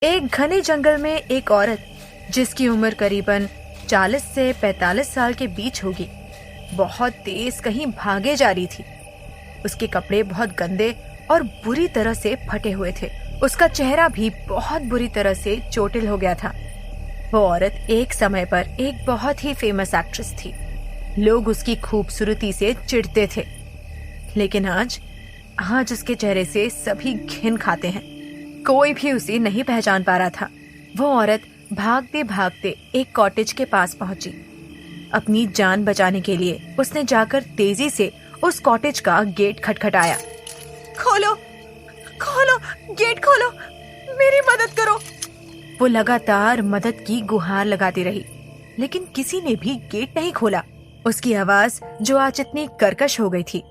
एक घने जंगल में एक औरत जिसकी उम्र करीबन 40 से 45 साल के बीच होगी, बहुत तेज कहीं भागे जा रही थी। उसके कपड़े बहुत गंदे और बुरी तरह से फटे हुए थे। उसका चेहरा भी बहुत बुरी तरह से चोटिल हो गया था। वो औरत एक समय पर एक बहुत ही फेमस एक्ट्रेस थी। लोग उसकी खूबसूरती से चिढ़ते थे, लेकिन आज उसके चेहरे से सभी घिन खाते हैं। कोई भी उसे नहीं पहचान पा रहा था। वो औरत भागते भागते एक कॉटेज के पास पहुंची। अपनी जान बचाने के लिए उसने जाकर तेजी से उस कॉटेज का गेट खटखटाया। खोलो, खोलो, गेट खोलो, मेरी मदद करो। वो लगातार मदद की गुहार लगाती रही, लेकिन किसी ने भी गेट नहीं खोला। उसकी आवाज जो आज इतनी कर्कश हो गई थी,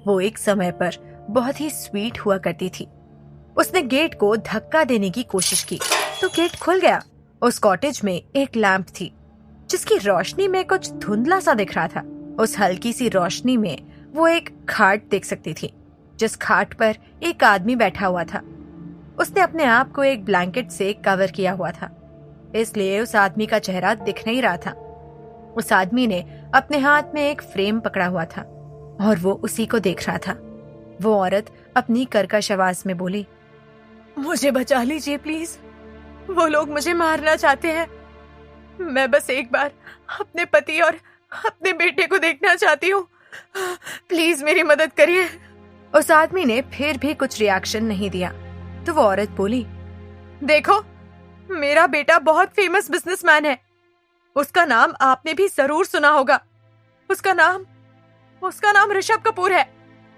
वो एक समय पर बहुत ही स्वीट हुआ करती थी। उसने गेट को धक्का देने की कोशिश की तो गेट खुल गया। उस कॉटेज में एक लैंप थी जिसकी रोशनी में कुछ धुंधला सा दिख रहा था। उस हल्की सी रोशनी में वो एक खाट देख सकती थी, जिस खाट पर एक आदमी बैठा हुआ था। उसने अपने आप को एक ब्लैंकेट से कवर किया हुआ था, इसलिए उस आदमी का चेहरा दिख नहीं रहा था। उस आदमी ने अपने हाथ में एक फ्रेम पकड़ा हुआ था और वो उसी को देख रहा था। वो औरत अपनी कर्कश आवाज में बोली, मुझे बचा लीजिए प्लीज, वो लोग मुझे मारना चाहते हैं। मैं बस एक बार अपने पति और अपने बेटे को देखना चाहती हूँ, प्लीज मेरी मदद करिए। उस आदमी ने फिर भी कुछ रिएक्शन नहीं दिया तो वो औरत बोली, देखो, मेरा बेटा बहुत फेमस बिजनेसमैन है। उसका नाम आपने भी जरूर सुना होगा। उसका नाम ऋषभ कपूर है।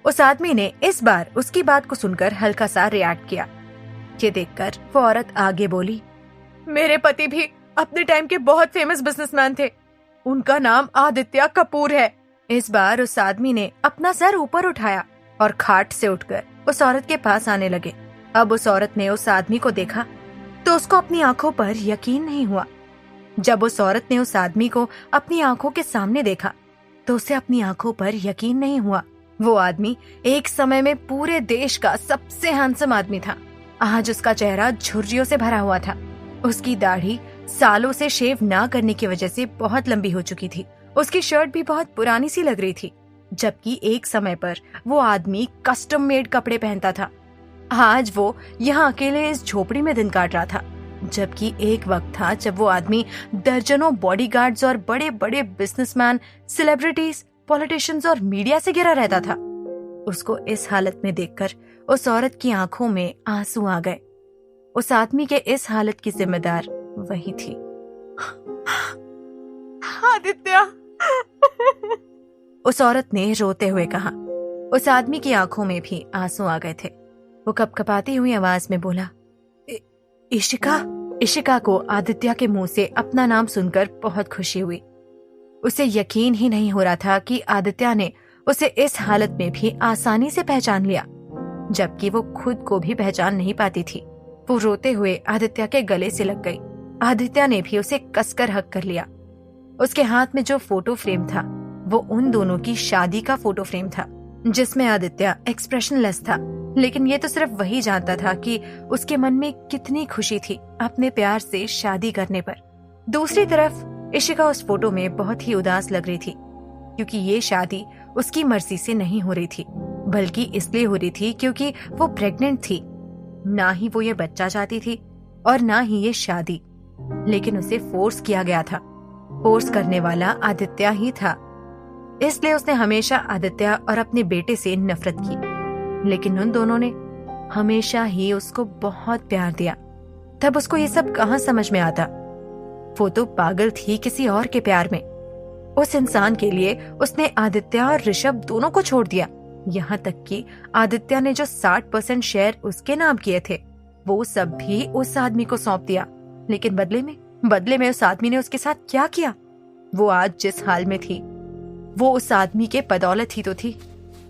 उस आदमी ने इस बार उसकी बात को सुनकर हल्का सा रिएक्ट किया। ये देखकर वो औरत आगे बोली, मेरे पति भी अपने टाइम के बहुत फेमस बिजनेसमैन थे। उनका नाम आदित्य कपूर है। इस बार उस आदमी ने अपना सर ऊपर उठाया और खाट से उठकर उस औरत के पास आने लगे। अब उस औरत ने उस आदमी को देखा तो उसको अपनी आंखों पर यकीन नहीं हुआ। जब उस औरत ने उस आदमी को अपनी आंखों के सामने देखा तो उसे अपनी आंखों पर यकीन नहीं हुआ। वो आदमी एक समय में पूरे देश का सबसे हैंडसम आदमी था। आज उसका चेहरा झुर्रियों से भरा हुआ था। उसकी दाढ़ी सालों से शेव ना करने की वजह से बहुत लंबी हो चुकी थी। उसकी शर्ट भी बहुत पुरानी सी लग रही थी, जबकि एक समय पर वो आदमी कस्टम मेड कपड़े पहनता था। आज वो यहाँ अकेले इस झोपड़ी में दिन काट रहा था, जबकि एक वक्त था जब वो आदमी दर्जनों बॉडीगार्ड्स और बड़े बड़े बिजनेसमैन, सेलिब्रिटीज, पॉलिटिशियंस और मीडिया से घिरा रहता था। उसको इस हालत में देखकर उस औरत की आंखों में आंसू आ गए। उस आदमी के इस हालत की जिम्मेदार वही थी। आदित्य, उस औरत ने रोते हुए कहा। उस आदमी की आंखों में भी आंसू आ गए थे। वो कपकपाती हुई आवाज में बोला, इशिका को आदित्य के मुंह से अपना नाम सुनकर बहुत खुशी हुई। उसे यकीन ही नहीं हो रहा था कि आदित्य ने उसे इस हालत में भी आसानी से पहचान लिया, जबकि वो खुद को भी पहचान नहीं पाती थी। वो रोते हुए आदित्य के गले से लग गई। आदित्य ने भी उसे कसकर हक कर लिया। उसके हाथ में जो फोटो फ्रेम था वो उन दोनों की शादी का फोटो फ्रेम था, जिसमें आदित्य एक्सप्रेशनलेस था, लेकिन ये तो सिर्फ वही जानता था कि उसके मन में कितनी खुशी थी अपने प्यार से शादी करने पर। दूसरी तरफ इशिका उस फोटो में बहुत ही उदास लग रही थी, क्योंकि ये शादी उसकी मर्जी से नहीं हो रही थी, बल्कि इसलिए हो रही थी क्योंकि वो प्रेग्नेंट थी। ना ही वो ये बच्चा चाहती थी और ना ही ये शादी, लेकिन उसे फोर्स किया गया था। फोर्स करने वाला आदित्य ही था, इसलिए उसने हमेशा आदित्य और अपने बेटे से नफरत की, लेकिन उन दोनों ने हमेशा ही उसको बहुत प्यार दिया। तब उसको ये सब कहाँ समझ में आता। वो तो पागल थी किसी और के प्यार में। उस इंसान के लिए उसने आदित्य और ऋषभ दोनों को छोड़ दिया। यहाँ तक कि आदित्य ने जो 60% शेयर उसके नाम किए थे वो सब भी उस आदमी को सौंप दिया। लेकिन बदले में उस आदमी ने उसके साथ क्या किया? वो आज जिस हाल में थी वो उस आदमी के बदौलत ही तो थी।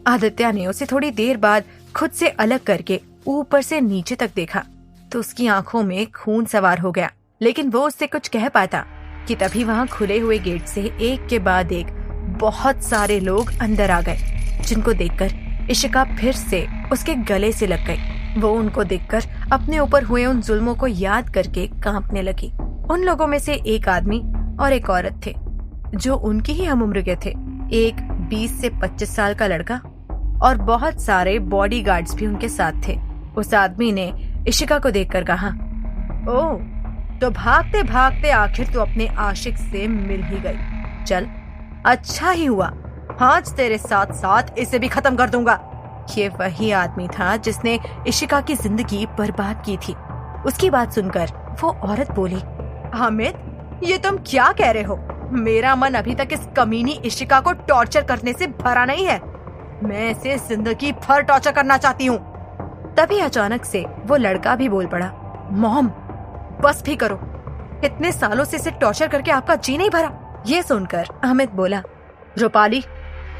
आदित्य ने उसे थोड़ी देर बाद खुद से अलग करके ऊपर से नीचे तक देखा तो उसकी आंखों में खून सवार हो गया, लेकिन वो उससे कुछ कह पाता कि तभी वहाँ खुले हुए गेट से एक के बाद एक बहुत सारे लोग अंदर आ गए, जिनको देखकर इशिका फिर से उसके गले से लग गई। वो उनको देखकर अपने ऊपर हुए उन जुल्मों को याद करके कांपने लगी। उन लोगों में से एक आदमी और एक औरत थे जो उनकी ही हम उम्र के थे। एक 20 से 25 साल का लड़का और बहुत सारे बॉडीगार्ड्स भी उनके साथ थे। उस आदमी ने इशिका को देखकर कहा, ओह, तो भागते भागते आखिर तू अपने आशिक से मिल ही गई। चल, अच्छा ही हुआ, आज तेरे साथ साथ इसे भी खत्म कर दूंगा। ये वही आदमी था जिसने इशिका की जिंदगी बर्बाद की थी। उसकी बात सुनकर वो औरत बोली, हामिद, ये तुम क्या कह रहे हो? मेरा मन अभी तक इस कमीनी इशिका को टॉर्चर करने से भरा नहीं है। मैं इसे जिंदगी भर टॉर्चर करना चाहती हूँ। तभी अचानक से वो लड़का भी बोल पड़ा, मॉम, बस भी करो, इतने सालों से इसे टॉर्चर करके आपका जी नहीं भरा। ये सुनकर अमित बोला, रूपाली,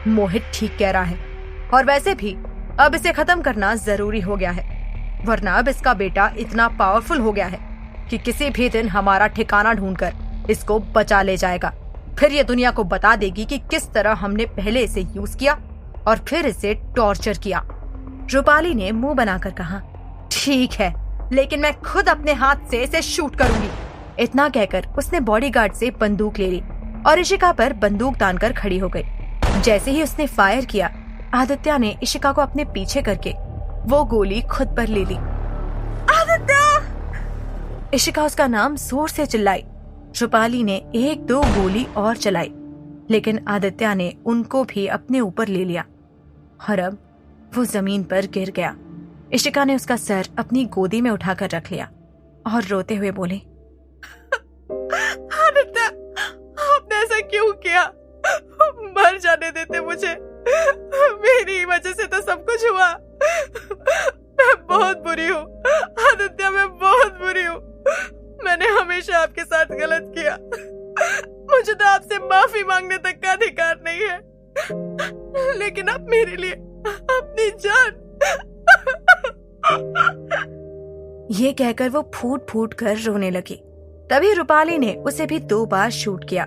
मोहित ठीक कह रहा है, और वैसे भी अब इसे खत्म करना जरूरी हो गया है, वरना अब इसका बेटा इतना पावरफुल हो गया है कि किसी भी दिन हमारा ठिकाना ढूंढकर इसको बचा ले जाएगा। फिर ये दुनिया को बता देगी कि किस तरह हमने पहले इसे यूज किया और फिर इसे टॉर्चर किया। रूपाली ने मुंह बनाकर कहा, ठीक है, लेकिन मैं खुद अपने हाथ से इसे शूट करूंगी। इतना कहकर उसने बॉडीगार्ड से बंदूक ले ली और इशिका पर बंदूक तानकर खड़ी हो गई। जैसे ही उसने फायर किया, आदित्य ने इशिका को अपने पीछे करके वो गोली खुद पर ले ली। आदित्य! इशिका उसका नाम जोर से चिल्लाई। रूपाली ने 1-2 गोली और चलाई, लेकिन आदित्य ने उनको भी अपने ऊपर ले लिया और अब वो जमीन पर गिर गया। इशिका ने उसका सर अपनी गोदी में उठाकर रख लिया और रोते हुए बोली, आदित्य, आपने ऐसा क्यों किया? मर जाने देते मुझे, मेरी वजह से तो सब कुछ हुआ। मैं बहुत बुरी हूँ आदित्य, मैं बहुत बुरी हूँ। मैंने हमेशा आपके साथ गलत किया। मुझे तो आपसे माफी मांगने तक का अधिकार नहीं है, लेकिन आप मेरे लिए अपनी जान। ये कहकर वो फूट फूट कर रोने लगी। तभी रूपाली ने उसे भी 2 बार शूट किया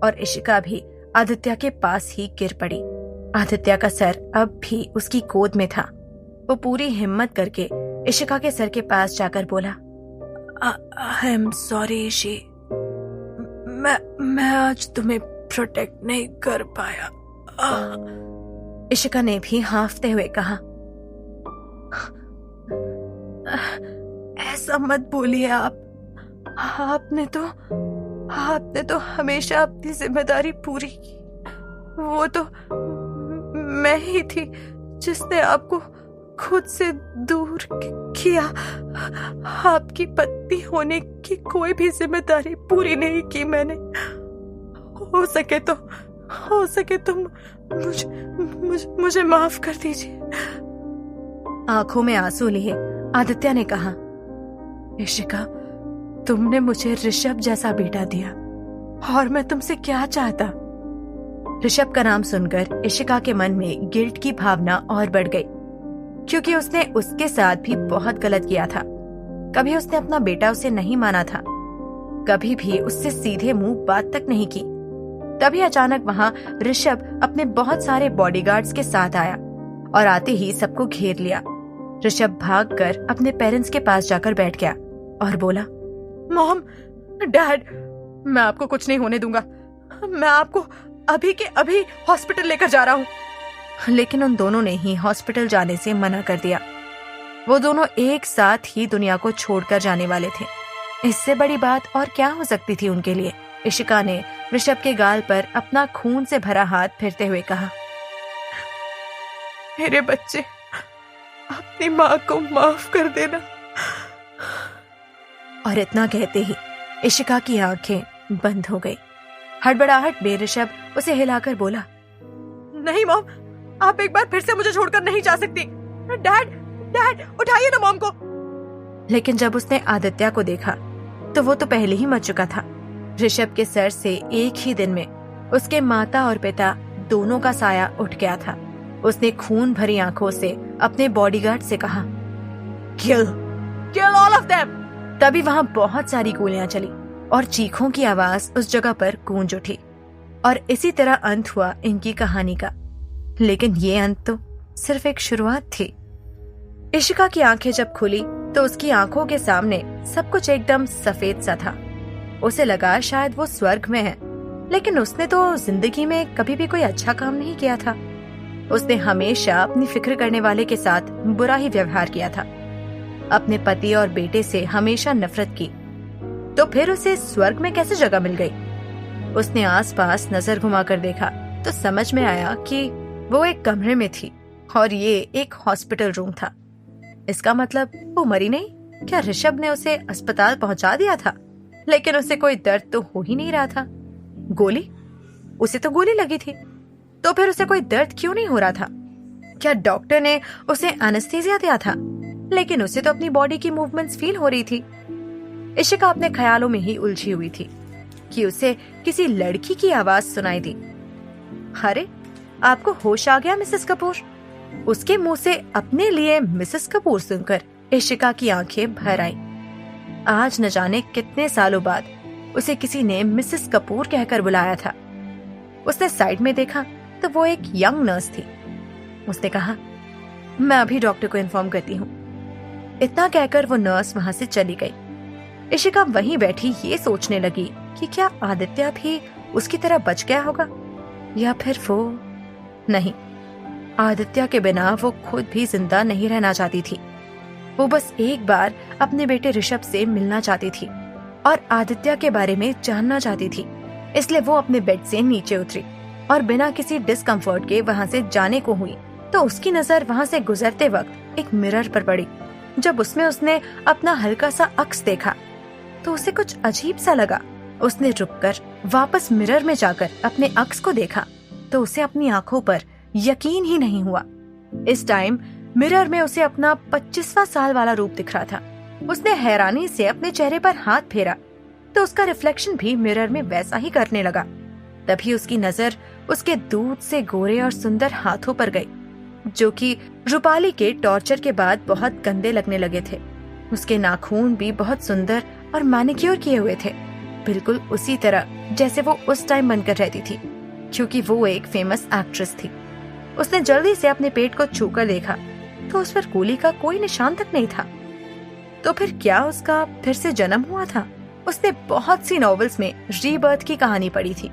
और इशिका भी आदित्य के पास ही गिर पड़ी। आदित्य का सर अब भी उसकी गोद में था। वो पूरी हिम्मत करके इशिका के सर के पास जाकर बोला, आई एम सॉरी इशी, मैं आज तुम्हें प्रोटेक्ट नहीं कर पाया। इशिका ने भी हांफते हुए कहा, ऐसा मत बोलिए आप। आपने तो हमेशा अपनी जिम्मेदारी पूरी की। वो तो मैं ही थी जिसने आपको खुद से दूर किया। आपकी पत्नी होने की कोई भी जिम्मेदारी पूरी नहीं की मैंने। हो सके तो मुझे माफ कर दीजिए। आंखों में आंसू लिए आदित्य ने कहा, इशिका, तुमने मुझे ऋषभ जैसा बेटा दिया और मैं तुमसे क्या चाहता। ऋषभ का नाम सुनकर इशिका के मन में गिल्ट की भावना और बढ़ गई, क्योंकि उसने उसके साथ भी बहुत गलत किया था। कभी उसने अपना बेटा उसे नहीं माना था, कभी भी उससे सीधे मुंह बात तक नहीं की। तभी अचानक वहां ऋषभ अपने बहुत सारे बॉडीगार्ड्स के साथ आया और आते ही सबको घेर लिया। ऋषभ भागकर अपने पेरेंट्स के पास जाकर बैठ गया और बोला, मॉम, डैड, मैं आपको कुछ नहीं होने दूंगा। मैं आपको अभी के अभी हॉस्पिटल लेकर जा रहा हूँ। लेकिन उन दोनों ने ही हॉस्पिटल जाने से मना कर दिया। वो दोनों एक साथ ही दुनिया को छोड़कर जाने वाले थे। इससे बड़ी बात और क्या हो सकती थी उनके लिए। इशिका ने ऋषभ के गाल पर अपना खून से भरा हाथ फेरते हुए कहा, मेरे बच्चे, अपनी माँ को माफ कर देना। और इतना कहते ही इशिका की आंखें बंद हो गई। हड़बड़ाहट में ऋषभ उसे हिलाकर बोला, नहीं मॉम, आप एक बार फिर से मुझे छोड़कर नहीं जा सकती। डैड, उठाइए ना मॉम को। लेकिन जब उसने आदित्य को देखा तो वो तो पहले ही मर चुका था। ऋषभ के सर से एक ही दिन में उसके माता और पिता दोनों का साया उठ गया था। उसने खून भरी आंखों से अपने बॉडीगार्ड से कहा, किल ऑल ऑफ देम। तभी वहां बहुत सारी गोलियां चली और चीखों की आवाज उस जगह पर गूंज उठी और इसी तरह अंत हुआ इनकी कहानी का। लेकिन ये अंत तो सिर्फ एक शुरुआत थी। इशिका की आंखें जब खुली तो उसकी आंखों के सामने सब कुछ एकदम सफेद सा था। उसे लगा शायद वो स्वर्ग में है, लेकिन उसने तो जिंदगी में कभी भी कोई अच्छा काम नहीं किया था। उसने हमेशा अपनी फिक्र करने वाले के साथ बुरा ही व्यवहार किया था, अपने पति और बेटे से हमेशा नफरत की। तो फिर उसे स्वर्ग में कैसे जगह मिल गई? उसने आसपास नजर घुमाकर देखा तो समझ में आया कि वो एक कमरे में थी और ये एक हॉस्पिटल रूम था। इसका मतलब वो मरी नहीं? क्या ऋषभ ने उसे अस्पताल पहुंचा दिया था? लेकिन उसे कोई दर्द तो हो ही नहीं रहा था। गोली? उसे तो गोली लगी थी, तो फिर उसे कोई दर्द क्यों नहीं हो रहा था? क्या डॉक्टर ने उसे एनेस्थीसिया दिया था? लेकिन उसे तो अपनी बॉडी की मूवमेंट्स फील हो रही थी। इशिका अपने ख्यालों में ही उलझी हुई थी कि उसे किसी लड़की की आवाज सुनाई दी। अरे, आपको होश आ गया मिसेस कपूर? उसके मुंह से अपने लिए मिसेस कपूर सुनकर इशिका की आंखें भर आई। आज न जाने कितने सालों बाद उसे किसी ने मिसेस कपूर कहकर बुलाया था। उसने साइड में देखा तो वो एक यंग नर्स थी। उसने कहा, मैं अभी डॉक्टर को इन्फॉर्म करती हूँ। इतना कहकर वो नर्स वहां से चली गई। इशिका वहीं बैठी ये सोचने लगी कि क्या आदित्य भी उसकी तरह बच गया होगा, या फिर वो नहीं। आदित्य के बिना वो खुद भी जिंदा नहीं रहना चाहती थी। वो बस एक बार अपने बेटे ऋषभ से मिलना चाहती थी और आदित्य के बारे में जानना चाहती थी। इसलिए वो अपने बेड से नीचे उतरी और बिना किसी डिस्कम्फर्ट के वहां से जाने को हुई तो उसकी नजर वहां से गुजरते वक्त एक मिरर पर पड़ी। जब उसमें उसने अपना हल्का सा अक्स देखा तो उसे कुछ अजीब सा लगा। उसने रुककर वापस मिरर में जाकर अपने अक्स को देखा तो उसे अपनी आंखों पर यकीन ही नहीं हुआ। इस टाइम मिरर में उसे अपना 25वां साल वाला रूप दिख रहा था। उसने हैरानी से अपने चेहरे पर हाथ फेरा तो उसका रिफ्लेक्शन भी मिरर में वैसा ही करने लगा। तभी उसकी नजर उसके दूध से गोरे और सुंदर हाथों पर गई, जो कि रूपाली के टॉर्चर के बाद बहुत गंदे लगने लगे थे। उसके नाखून भी बहुत सुंदर और मैनिक्योर किए हुए थे, बिल्कुल उसी तरह जैसे वो उस टाइम बनकर रहती थी, क्योंकि वो एक फेमस एक्ट्रेस थी। उसने जल्दी से अपने पेट को छूकर देखा तो उस पर गोली का कोई निशान तक नहीं था। तो फिर क्या उसका फिर से जन्म हुआ था? उसने बहुत सी नॉवेल्स में रीबर्थ की कहानी पढ़ी थी,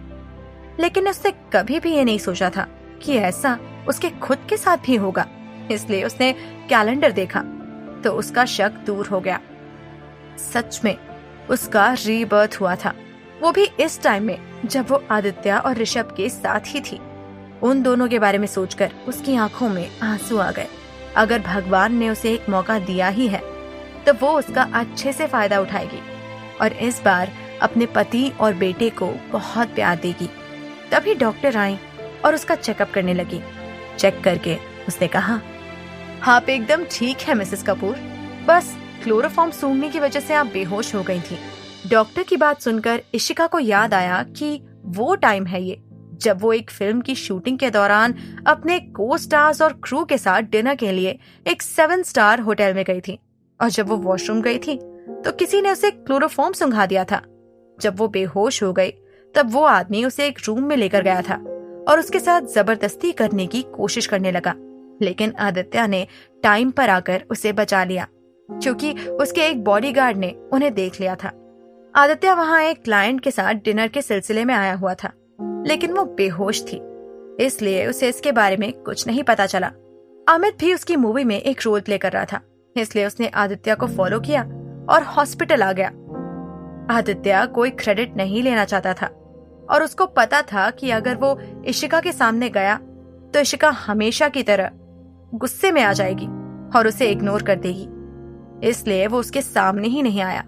लेकिन उसने कभी भी ये नहीं सोचा था कि ऐसा उसके खुद के साथ भी होगा। इसलिए उसने कैलेंडर देखा तो उसका शक दूर हो गया। सच में उसका रीबर्थ हुआ था, वो भी इस टाइम में जब वो आदित्य और ऋषभ के साथ ही थी। उन दोनों के बारे में सोचकर उसकी आंखों में आंसू आ गए। अगर भगवान ने उसे एक मौका दिया ही है तो वो उसका अच्छे से फायदा उठाएगी और इस बार अपने पति और बेटे को बहुत प्यार देगी। तभी डॉक्टर आई और उसका चेकअप करने लगी। चेक करके उसने कहा, आप एकदम ठीक है मिसेस कपूर, बस क्लोरोफॉर्म सूंघने की वजह से आप बेहोश हो गई थी। डॉक्टर की बात सुनकर इशिका को याद आया कि वो टाइम है ये जब वो एक फिल्म की शूटिंग के दौरान अपने को स्टार्स और क्रू के साथ डिनर के लिए एक 7 स्टार होटल में गई थी, और जब वो वॉशरूम गई थी तो किसी ने उसे क्लोरोफॉर्म सुंघा दिया था। जब वो बेहोश हो गई तब वो आदमी उसे एक रूम में लेकर गया था और उसके साथ जबरदस्ती करने की कोशिश करने लगा, लेकिन आदित्य ने टाइम पर आकर उसे बचा लिया, क्योंकि उसके एक बॉडीगार्ड ने उन्हें देख लिया था। आदित्य वहाँ एक क्लाइंट के साथ डिनर के सिलसिले में आया हुआ था, लेकिन वो बेहोश थी, इसलिए उसे इसके बारे में कुछ नहीं पता चला। अमित भी उसकी मूवी में एक रोल प्ले कर रहा था, इसलिए उसने आदित्य को फॉलो किया और हॉस्पिटल आ गया। आदित्य कोई क्रेडिट नहीं लेना चाहता था और उसको पता था कि अगर वो इशिका के सामने गया तो इशिका हमेशा की तरह गुस्से में आ जाएगी और उसे इग्नोर कर देगी। इसलिए वो उसके सामने ही नहीं आया,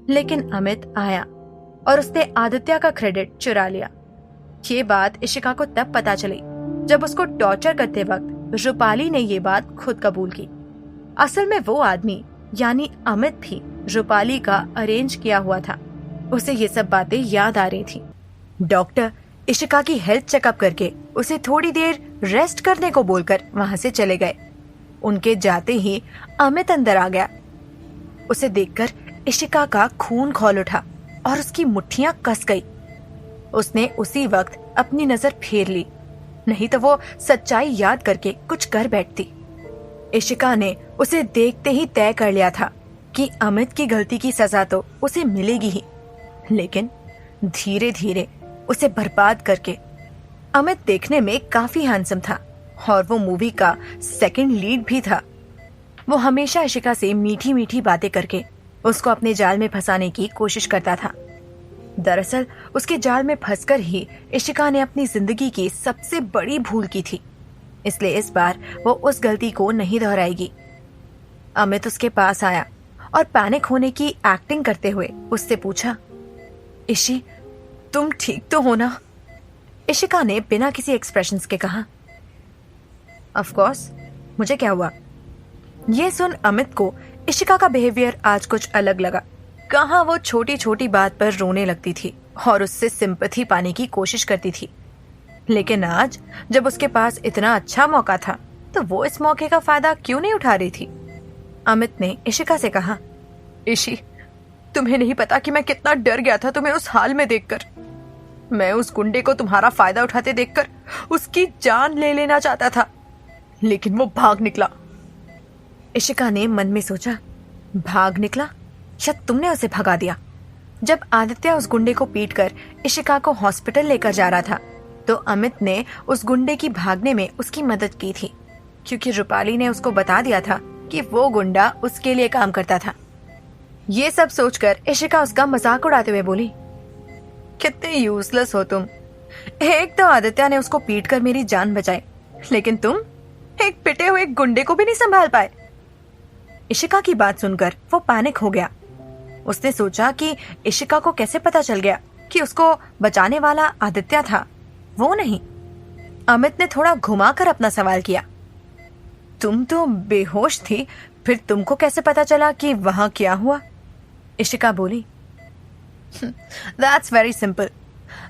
लेकिन अमित आया और उसने आदित्य का क्रेडिट चुरा लिया। ये बात इशिका को तब पता चली जब उसको टॉर्चर करते वक्त रूपाली ने ये बात खुद कबूल की। असल में वो आदमी यानी अमित भी रूपाली का अरेंज किया हुआ था। उसे ये सब बातें याद आ रही थी। डॉक्टर इशिका की हेल्थ चेकअप करके उसे थोड़ी देर रेस्ट करने को बोलकर वहां से चले गए। उनके जाते ही अमित अंदर आ गया। उसे देखकर इशिका का खून खौल उठा और उसकी मुट्ठियां कस गई। उसने उसी वक्त अपनी नजर फेर ली, नहीं तो वो सच्चाई याद करके कुछ कर बैठती। इशिका ने उसे देखते ही तय कर लिया था कि अमित की गलती की सजा तो उसे मिलेगी ही, लेकिन धीरे धीरे उसे बर्बाद करके। अमित देखने में काफी हैंडसम था और वो मूवी का सेकंड लीड भी था। वो हमेशा इशिका से मीठी मीठी बातें करके उसको अपने जाल में फंसाने की कोशिश करता था। दरअसल उसके जाल में फंसकर ही इशिका ने अपनी जिंदगी की सबसे बड़ी भूल की थी, इसलिए इस बार वो उस गलती को नहीं दोहराएगी। अमित उसके पास आया और पैनिक होने की एक्टिंग करते हुए उससे पूछा, इशी, तुम ठीक तो हो ना? इशिका ने बिना किसी एक्सप्रेशंस के कहा, ऑफ कोर्स, मुझे क्या हुआ? ये सुन अमित को इशिका का बिहेवियर आज कुछ अलग लगा। कहाँ वो छोटी छोटी बात पर रोने लगती थी और उससे सिंपैथी पाने की कोशिश करती थी, लेकिन आज जब उसके पास इतना अच्छा मौका था तो वो इस मौके का फायदा क्यों नहीं उठा रही थी? अमित ने इशिका से कहा, इशी, तुम्हें नहीं पता कि मैं कितना डर गया था तुम्हें उस हाल में देखकर। मैं उस गुंडे को तुम्हारा फायदा उठाते देखकर उसकी जान ले लेना चाहता था, लेकिन वो भाग निकला। इशिका ने मन में सोचा, भाग निकला? शायद तुमने उसे भगा दिया। जब आदित्य उस गुंडे को पीटकर इशिका को हॉस्पिटल लेकर जा रहा था तो अमित ने उस गुंडे की भागने में उसकी मदद की थी, क्योंकि रूपाली ने उसको बता दिया था कि वो गुंडा उसके लिए काम करता था। ये सब सोचकर इशिका उसका मजाक उड़ाते हुए बोली, कितने यूजलेस हो तुम। एक तो आदित्य ने उसको पीटकर मेरी जान बचाई, लेकिन तुम एक पिटे हुए गुंडे को भी नहीं संभाल पाए। इशिका की बात सुनकर वो पैनिक हो गया। उसने सोचा कि इशिका को कैसे पता चल गया कि उसको बचाने वाला आदित्य था, वो नहीं। अमित ने थोड़ा घुमाकर अपना सवाल किया, तुम तो बेहोश थी, फिर तुमको कैसे पता चला कि वहां क्या हुआ? इशिका बोली, दैट्स वेरी सिंपल।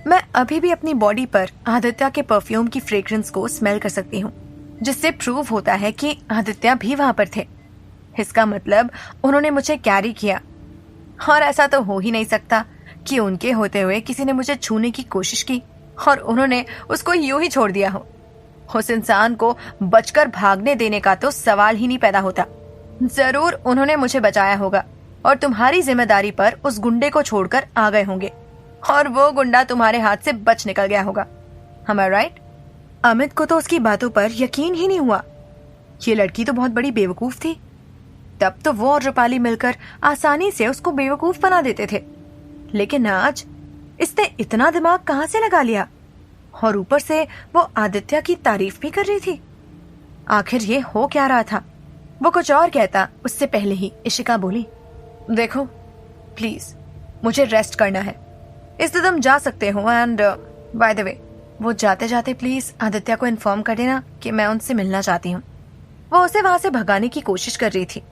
मैं अभी भी अपनी बॉडी पर आदित्य के परफ्यूम की फ्रेग्रेंस को स्मेल कर सकती हूँ, जिससे प्रूव होता है कि आदित्य भी वहां पर थे। इसका मतलब उन्होंने मुझे कैरी किया, और ऐसा तो हो ही नहीं सकता कि उनके होते हुए किसी ने मुझे छूने की कोशिश की और उन्होंने उसको यूं ही छोड़ दिया हो। उस इंसान को बचकर भागने देने का तो सवाल ही नहीं पैदा होता। जरूर उन्होंने मुझे बचाया होगा और तुम्हारी जिम्मेदारी पर उस गुंडे को छोड़कर आ गए होंगे, और वो गुंडा तुम्हारे हाथ से बच निकल गया होगा। Am I right? अमित को तो उसकी बातों पर यकीन ही नहीं हुआ। ये लड़की तो बहुत बड़ी बेवकूफ थी। तब तो वो और रूपाली मिलकर आसानी से उसको बेवकूफ बना देते थे, लेकिन आज इसने इतना दिमाग कहाँ से लगा लिया? और ऊपर से वो आदित्य की तारीफ भी कर रही थी। आखिर ये हो क्या रहा था? वो कुछ और कहता उससे पहले ही इशिका बोली, देखो प्लीज, मुझे रेस्ट करना है, इसलिए तुम जा सकते हो। एंड बाय द वे, वो जाते जाते प्लीज आदित्य को इन्फॉर्म कर देना कि मैं उनसे मिलना चाहती हूँ। वो उसे वहां से भगाने की कोशिश कर रही थी।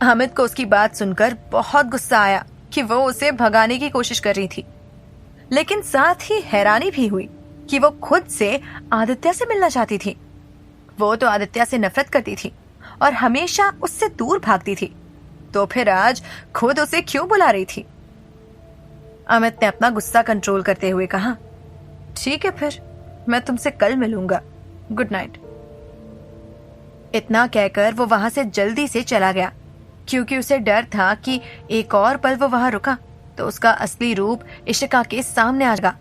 हामिद को उसकी बात सुनकर बहुत गुस्सा आया कि वो उसे भगाने की कोशिश कर रही थी, लेकिन साथ ही हैरानी भी हुई कि वो खुद से आदित्य से मिलना चाहती थी। वो तो आदित्य से नफरत करती थी और हमेशा उससे दूर भागती थी, तो फिर आज खुद उसे क्यों बुला रही थी? अमित ने अपना गुस्सा कंट्रोल करते हुए कहा, ठीक है, फिर मैं तुमसे कल मिलूंगा, गुड नाइट। इतना कहकर वो वहां से जल्दी से चला गया, क्योंकि उसे डर था कि एक और पल वो वहां रुका तो उसका असली रूप इशिका के सामने आ जाएगा।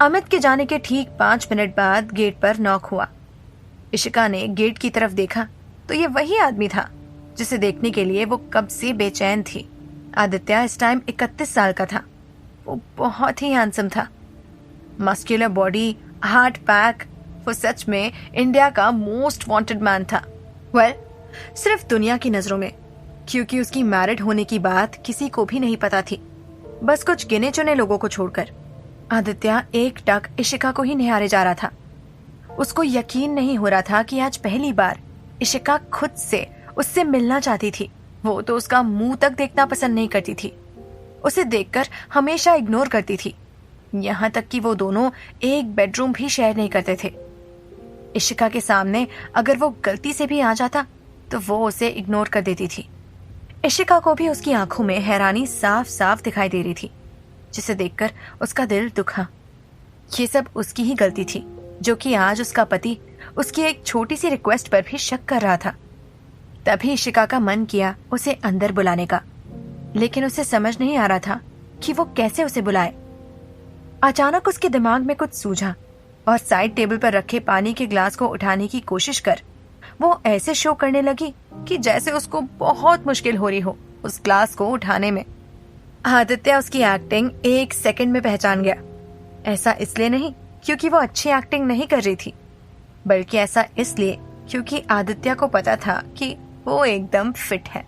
अमित के जाने के ठीक 5 मिनट बाद गेट पर नॉक हुआ। इशिका ने गेट की तरफ देखा तो ये वही आदमी था जिसे देखने के लिए वो कब से बेचैन थी। आदित्य इस टाइम 31 साल का था। वो बहुत ही हैंडसम था, मस्कुलर बॉडी, हार्ट पैक। वो सच में इंडिया का मोस्ट वांटेड मैन था। वेल, सिर्फ दुनिया की नजरों में, क्योंकि उसकी मैरिड होने की बात किसी को भी नहीं पता थी, बस कुछ गिने चुने लोगों को छोड़कर। आदित्य एक टक इशिका को ही निहारे जा रहा था। उसको यकीन नहीं हो रहा था कि आज पहली बार इशिका खुद से उससे मिलना चाहती थी। वो तो उसका मुंह तक देखना पसंद नहीं करती थी, उसे देखकर हमेशा इग्नोर करती थी, यहाँ तक कि वो दोनों एक बेडरूम भी शेयर नहीं करते थे। इशिका के सामने अगर वो गलती से भी आ जाता तो वो उसे इग्नोर कर देती थी। इशिका को भी उसकी आंखों में हैरानी साफ साफ दिखाई दे रही थी, जिसे देखकर उसका दिल दुखा। ये सब उसकी ही गलती थी, जो कि आज उसका पति उसकी एक छोटी सी रिक्वेस्ट पर भी शक कर रहा था। तभी इशिका का मन किया उसे अंदर बुलाने का, लेकिन उसे समझ नहीं आ रहा था कि वो कैसे उसे बुलाए। अचानक उसके दिमाग में कुछ सूझा और साइड टेबल पर रखे पानी के ग्लास को उठाने की कोशिश कर वो ऐसे शो करने लगी कि जैसे उसको बहुत मुश्किल हो रही हो उस ग्लास को उठाने में। आदित्य उसकी एक्टिंग 1 सेकंड में पहचान गया। ऐसा इसलिए नहीं क्योंकि वो अच्छी एक्टिंग नहीं कर रही थी, बल्कि ऐसा इसलिए क्योंकि आदित्य को पता था कि वो एकदम फिट है।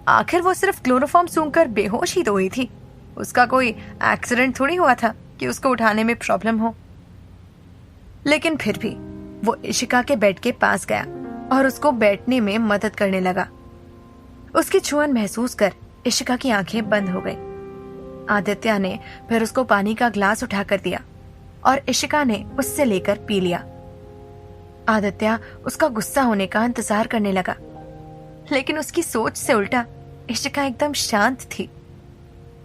आखिर वो सिर्फ क्लोरोफॉर्म सूंघकर बेहोश ही तो हुई थी। उसका कोई एक्सीडेंट थोड़ी हुआ था कि उसको उठाने में प्रॉब्लम हो। लेकिन फिर भी वो इशिका के बेड के पास गया और उसको बैठने में मदद करने लगा। उसकी छुअन महसूस कर इशिका की आंखें बंद हो गई। आदित्य ने फिर उसको पानी का ग्लास उठाकर दिया और इशिका ने उससे लेकर पी लिया। आदित्य उसका गुस्सा होने का इंतजार करने लगा, लेकिन उसकी सोच से उल्टा इशिका एकदम शांत थी।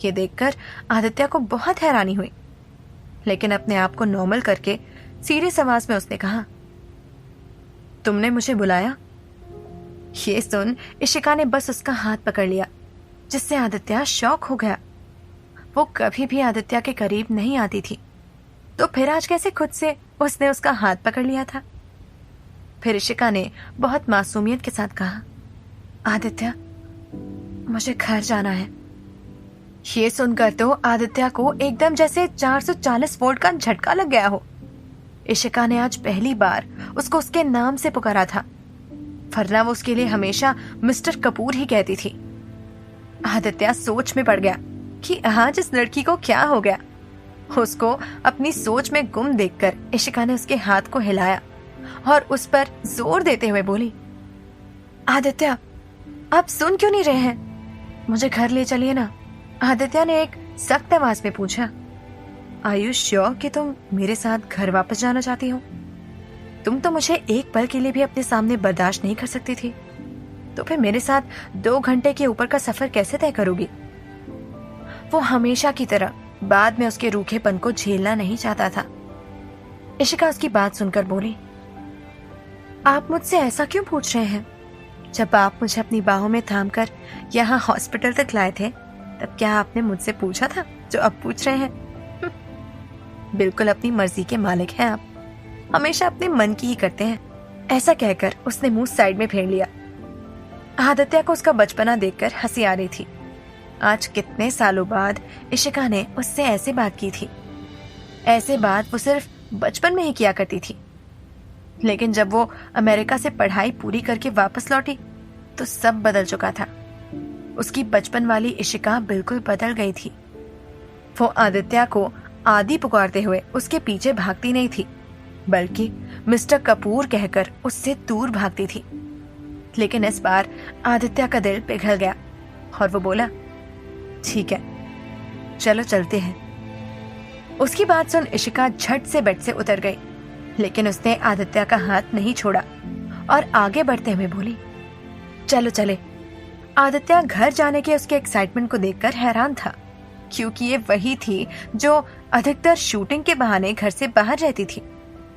ये देखकर आदित्य को बहुत हैरानी हुई, लेकिन अपने आप को नॉर्मल करके सीरियस आवाज में उसने कहा, तुमने मुझे बुलाया? ये सुन इशिका ने बस उसका हाथ पकड़ लिया, जिससे आदित्य शॉक हो गया। वो कभी भी आदित्य के करीब नहीं आती थी, तो फिर आज कैसे खुद से उसने उसका हाथ पकड़ लिया था? फिर इशिका ने बहुत मासूमियत के साथ कहा, आदित्य मुझे घर जाना है। ये सुनकर तो आदित्य को एकदम जैसे 440 वोल्ट का झटका लग गया हो। इशिका ने आज पहली बार उसको उसके नाम से पुकारा था, वरना वो उसके लिए हमेशा मिस्टर कपूर ही कहती थी। आदित्य सोच में पड़ गया कि आज इस लड़की को क्या हो गया। उसको अपनी सोच में गुम देखकर इशिका ने उसके हाथ को हिलाया और उस पर जोर देते हुए बोली, आदित्य आप सुन क्यों नहीं रहे हैं? मुझे घर ले चलिए ना। आदित्य ने एक सख्त आवाज में पूछा, आर यू श्योर कि तुम मेरे साथ घर वापस जाना चाहती हो? तुम तो मुझे एक पल के लिए भी अपने सामने बर्दाश्त नहीं कर सकती थी, तो फिर मेरे साथ 2 घंटे के ऊपर का सफर कैसे तय करोगी? वो हमेशा की तरह बाद में उसके रूखेपन को झेलना नहीं चाहता था। इशिका उसकी बात सुनकर बोली, आप मुझसे ऐसा क्यों पूछ रहे हैं? जब आप मुझे अपनी बाहों में थामकर यहाँ हॉस्पिटल तक लाए थे, तब क्या आपने मुझसे पूछा था जो अब पूछ रहे हैं? बिल्कुल अपनी मर्जी के मालिक हैं आप, हमेशा अपने मन की ही करते हैं। ऐसा कहकर उसने मुंह साइड में फेर लिया। आदित्य को उसका बचपना देखकर हंसी आ रही थी। आज कितने सालों बाद इशिका ने उससे ऐसे बात की थी। ऐसे बात वो सिर्फ बचपन में ही किया करती थी, लेकिन जब वो अमेरिका से पढ़ाई पूरी करके वापस लौटी तो सब बदल चुका था। उसकी बचपन वाली इशिका बिल्कुल बदल गई थी। वो आदित्य को आदि पुकारते हुए उसके पीछे भागती नहीं थी, बल्कि मिस्टर कपूर कहकर उससे दूर भागती थी। लेकिन इस बार आदित्य का दिल पिघल गया और वो बोला, ठीक है चलो चलते हैं। उसकी बात सुन इशिका झट से बेड से उतर गई, लेकिन उसने आदित्य का हाथ नहीं छोड़ा और आगे बढ़ते हुए बोली, चलो चले। आदित्य घर जाने के उसके एक्साइटमेंट को देखकर हैरान था, क्योंकि ये वही थी जो अधिकतर शूटिंग के बहाने घर से बाहर रहती थी।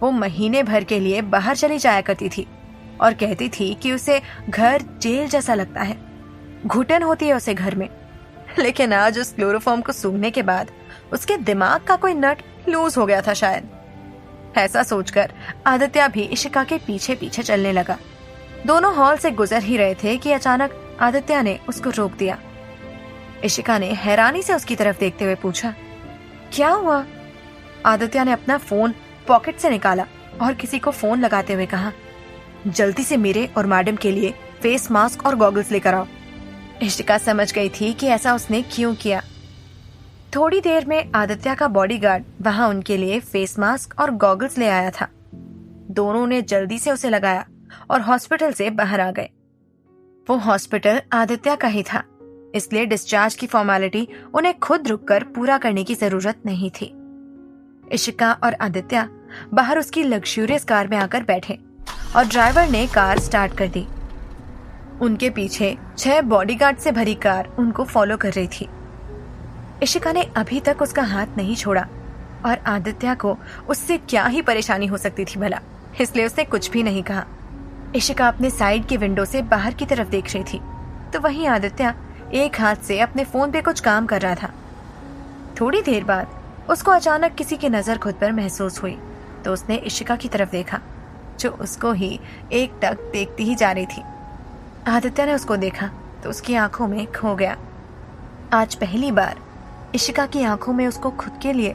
वो महीने भर के लिए बाहर चली जाया करती थी और कहती थी कि उसे घर जेल जैसा लगता है, घुटन होती है उसे घर में। लेकिन आज उस क्लोरोफॉर्म को सूंघने के बाद उसके दिमाग का कोई नट लूज हो गया था शायद। ऐसा सोचकर आदित्य भी इशिका के पीछे पीछे चलने लगा। दोनों हॉल से गुजर ही रहे थे कि अचानक आदित्य ने उसको रोक दिया। इशिका ने हैरानी से उसकी तरफ देखते हुए पूछा, क्या हुआ? आदित्य ने अपना फोन पॉकेट से निकाला और किसी को फोन लगाते हुए कहा, जल्दी से मेरे और मैडम के लिए फेस मास्क और गॉगल्स लेकर आओ। इशिका समझ गई थी कि ऐसा उसने क्यों किया। थोड़ी देर में आदित्य का बॉडीगार्ड वहां उनके लिए फेस मास्क और गॉगल्स ले आया था। दोनों ने जल्दी से उसे लगाया और हॉस्पिटल से बाहर आ गए। वो हॉस्पिटल आदित्य का ही था, इसलिए डिस्चार्ज की फॉर्मेलिटी उन्हें खुद रुककर पूरा करने की जरूरत नहीं थी। इशिका और आदित्य बाहर उसकी लग्जूरियस कार में आकर बैठे और ड्राइवर ने कार स्टार्ट कर दी। उनके पीछे 6 बॉडीगार्ड से भरी कार उनको फॉलो कर रही थी। इशिका ने अभी तक उसका हाथ नहीं छोड़ा और आदित्य को उससे क्या ही परेशानी हो सकती थी भला, इसलिए उसने कुछ भी नहीं कहा। इशिका अपने साइड की विंडो से बाहर की तरफ देख रही थी, तो वहीं आदित्य एक हाथ से अपने फोन पे कुछ काम कर रहा था। थोड़ी देर बाद उसको अचानक किसी की नजर खुद पर महसूस हुई, तो उसने इशिका की तरफ देखा, जो उसको ही एक टक देखती ही जा रही थी। आदित्य ने उसको देखा तो उसकी आंखों में खो गया। आज पहली बार इशिका की आंखों में उसको खुद के लिए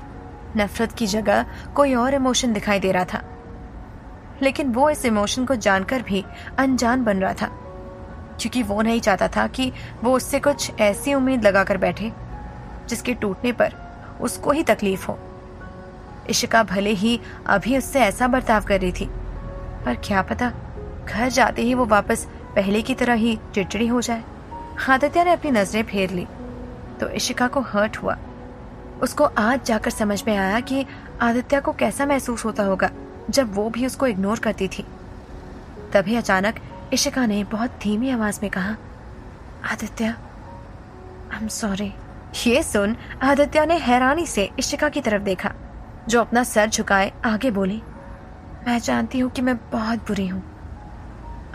नफरत की जगह कोई और इमोशन दिखाई दे रहा था, लेकिन वो इस इमोशन को जानकर भी अनजान बन रहा था, क्योंकि वो नहीं चाहता था कि वो उससे कुछ ऐसी उम्मीद लगाकर बैठे जिसके टूटने पर उसको ही तकलीफ हो। इशिका भले ही अभी उससे ऐसा बर्ताव कर रही थी, पर क्या पता घर जाते ही वो वापस पहले की तरह ही चिड़चिड़ी हो जाए। आदित्य ने अपनी नजरें फेर ली तो इशिका को हर्ट हुआ। उसको आज जाकर समझ में आया कि आदित्य को कैसा महसूस होता होगा जब वो भी उसको इग्नोर करती थी। तभी अचानक इशिका ने बहुत धीमी आवाज में कहा, आदित्य, आई एम सॉरी। ये सुन आदित्य ने हैरानी से इशिका की तरफ देखा, जो अपना सर झुकाए आगे बोली, मैं जानती हूँ कि मैं बहुत बुरी हूँ।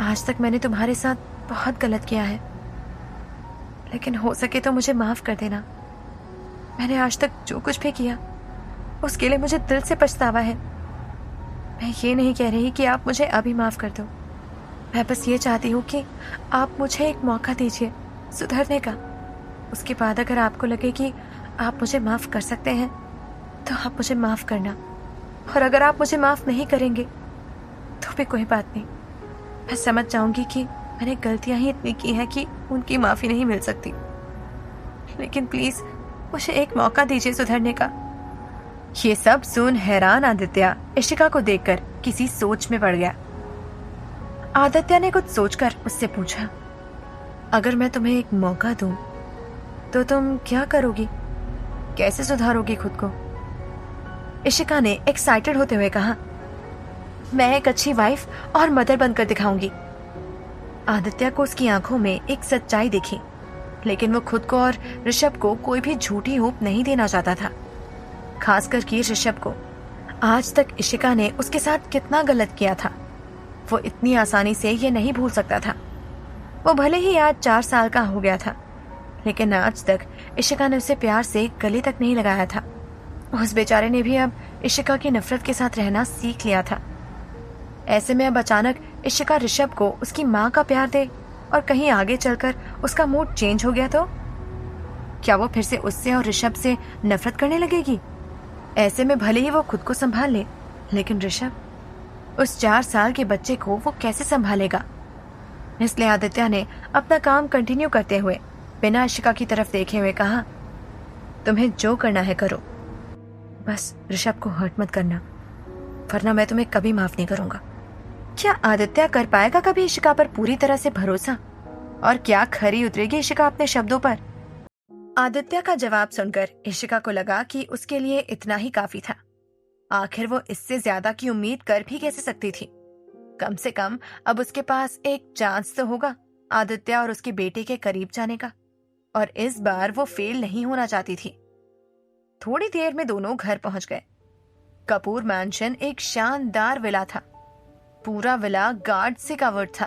आज तक मैंने तुम्हारे साथ बहुत गलत किया है, लेकिन हो सके तो मुझे माफ कर देना। मैंने आज तक जो कुछ भी किया उसके लिए मुझे दिल से पछतावा है। मैं ये नहीं कह रही कि आप मुझे अभी माफ कर दो, मैं बस ये चाहती हूँ कि आप मुझे एक मौका दीजिए सुधरने का। उसके बाद अगर आपको लगे कि आप मुझे माफ कर सकते हैं तो आप मुझे माफ करना, और अगर आप मुझे माफ नहीं करेंगे तो भी कोई बात नहीं। मैं समझ जाऊंगी कि मैंने गलतियां ही इतनी की हैं कि उनकी माफी नहीं मिल सकती, लेकिन प्लीज मुझे एक मौका दीजिए सुधरने का। ये सब सुन हैरान आदित्य इशिका को देखकर किसी सोच में पड़ गया। आदित्य ने कुछ सोचकर उससे पूछा, अगर मैं तुम्हें एक मौका दूं तो तुम क्या करोगी, कैसे सुधारोगी खुद को? इशिका ने एक्साइटेड होते हुए कहा, मैं एक अच्छी वाइफ और मदर बनकर दिखाऊंगी। आदित्य को उसकी आंखों में एक सच्चाई दिखी, लेकिन वो खुद को और ऋषभ को कोई भी झूठी होप नहीं देना चाहता था, खासकर कि ऋषभ को। आज तक इशिका ने उसके साथ कितना गलत किया था, वो इतनी आसानी से ये नहीं भूल सकता था। वो भले ही आज 4 साल का हो गया था, लेकिन आज तक इशिका ने उसे प्यार से गले तक नहीं लगाया था। उस बेचारे ने भी अब इशिका की नफरत के साथ रहना सीख लिया था। ऐसे में अब अचानक इशिका ऋषभ को उसकी माँ का प्यार दे और कहीं आगे चलकर उसका मूड चेंज हो गया तो क्या वो फिर से उससे और ऋषभ से नफरत करने लगेगी? ऐसे में भले ही वो खुद को संभाल ले, लेकिन ऋषभ, उस 4 साल के बच्चे को वो कैसे संभालेगा? इसलिए आदित्य ने अपना काम कंटिन्यू करते हुए बिना इशिका की तरफ देखे हुए कहा, तुम्हें जो करना है करो, बस ऋषभ को हर्ट मत करना, वरना मैं तुम्हें कभी माफ नहीं करूंगा। क्या आदित्य कर पाएगा कभी इशिका पर पूरी तरह से भरोसा, और क्या खरी उतरेगी इशिका अपने शब्दों पर? आदित्य का जवाब सुनकर इशिका को लगा कि उसके लिए इतना ही काफी था। आखिर वो इससे ज्यादा की उम्मीद कर भी कैसे सकती थी? कम से कम अब उसके पास एक चांस तो होगा आदित्य और उसके बेटे के करीब जाने का, और इस बार वो फेल नहीं होना चाहती थी। थोड़ी देर में दोनों घर पहुंच गए। कपूर मैंशन एक शानदार विला था। पूरा विला गार्ड से कवर्ड था।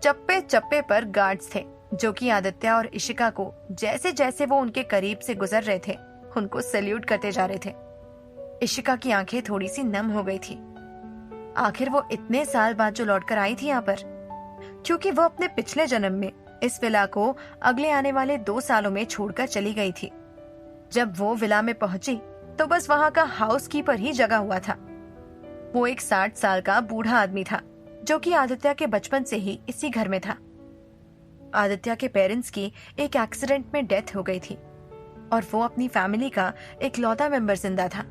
चप्पे चप्पे पर गार्ड्स थे, जो कि आदित्य और इशिका को जैसे जैसे वो उनके करीब से गुजर रहे थे उनको सैल्यूट करते जा रहे थे। इशिका की आंखें थोड़ी सी नम हो गई थी। आखिर वो इतने साल बाद जो लौटकर आई थी यहाँ पर, क्योंकि वो अपने पिछले जन्म में इस विला को अगले आने वाले 2 सालों में छोड़कर चली गई थी। जब वो विला में पहुंची तो बस वहां का हाउसकीपर ही जगा हुआ था। वो एक 60 साल का बूढ़ा आदमी था, जो कि आदित्य के बचपन से ही इसी घर में था। आदित्य के पेरेंट्स की एक एक्सीडेंट में डेथ हो गई थी और वो अपनी फैमिली का इकलौता मेंबर जिंदा था।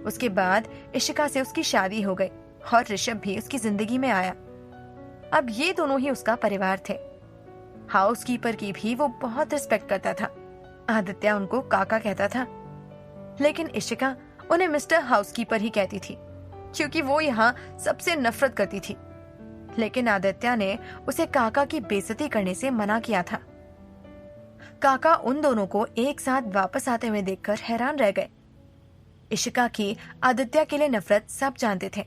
उसके बाद इशिका से उसकी शादी हो गई और ऋषभ भी उसकी जिंदगी में आया। अब ये दोनों ही उसका परिवार थे। हाउसकीपर की भी वो बहुत रिस्पेक्ट करता था। आदित्य उनको काका कहता था, लेकिन इशिका उन्हें मिस्टर हाउसकीपर ही कहती थी, क्योंकि वो यहाँ सबसे नफरत करती थी। लेकिन आदित्य ने उसे काका की बेइज्जती करने से मना किया था। काका उन दोनों को एक साथ वापस आते हुए देखकर हैरान रह गए। इशिका की आदित्य के लिए नफरत सब जानते थे।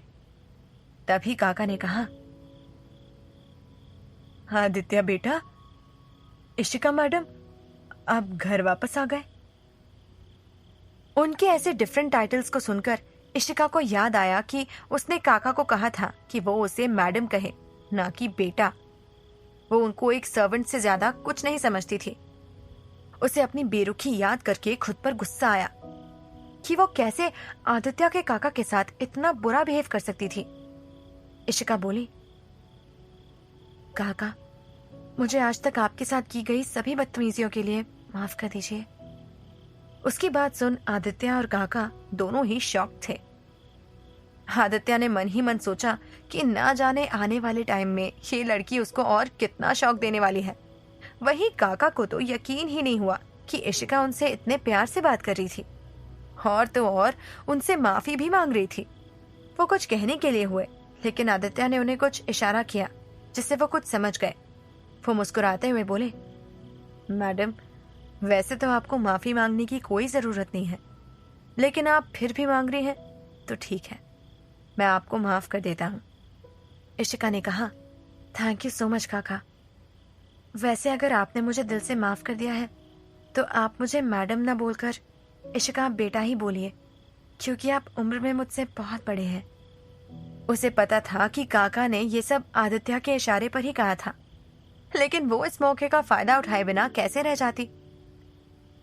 तभी काका ने कहा, आदित्य बेटा, इशिका मैडम आप घर वापस आ गए। उनके ऐसे डिफरेंट टाइटल्स को सुनकर इशिका को याद आया कि उसने काका को कहा था कि वो उसे मैडम कहे, ना कि बेटा। वो उनको एक सर्वेंट से ज्यादा कुछ नहीं समझती थी। उसे अपनी बेरुखी याद करके खुद पर गुस्सा आया कि वो कैसे आदित्य के काका के साथ इतना बुरा बिहेव कर सकती थी। इशिका बोली, काका, मुझे आज तक आपके साथ की गई सभी बदतमीजियों के लिए माफ कर दीजिए। उसकी बात सुन आदित्य और काका दोनों ही शॉक थे। आदित्य ने मन ही मन सोचा कि ना जाने आने वाले टाइम में ये लड़की उसको और कितना शौक देने वाली है। वहीं काका को तो यकीन ही नहीं हुआ कि इशिका उनसे इतने प्यार से बात कर रही थी, और तो और उनसे माफी भी मांग रही थी। वो कुछ कहने के लिए हुए, लेकिन आदित्य ने उन्हें कुछ इशारा किया जिससे वो कुछ समझ गए। वो मुस्कुराते हुए बोले, मैडम, वैसे तो आपको माफी मांगने की कोई जरूरत नहीं है, लेकिन आप फिर भी मांग रही हैं तो ठीक है, मैं आपको माफ कर देता हूँ। इशिका ने कहा, थैंक यू सो मच काका। वैसे अगर आपने मुझे दिल से माफ कर दिया है तो आप मुझे मैडम ना बोलकर इशिका बेटा ही बोलिए, क्योंकि आप उम्र में मुझसे बहुत बड़े हैं। उसे पता था कि काका ने ये सब आदित्य के इशारे पर ही कहा था, लेकिन वो इस मौके का फायदा उठाए बिना कैसे रह जाती।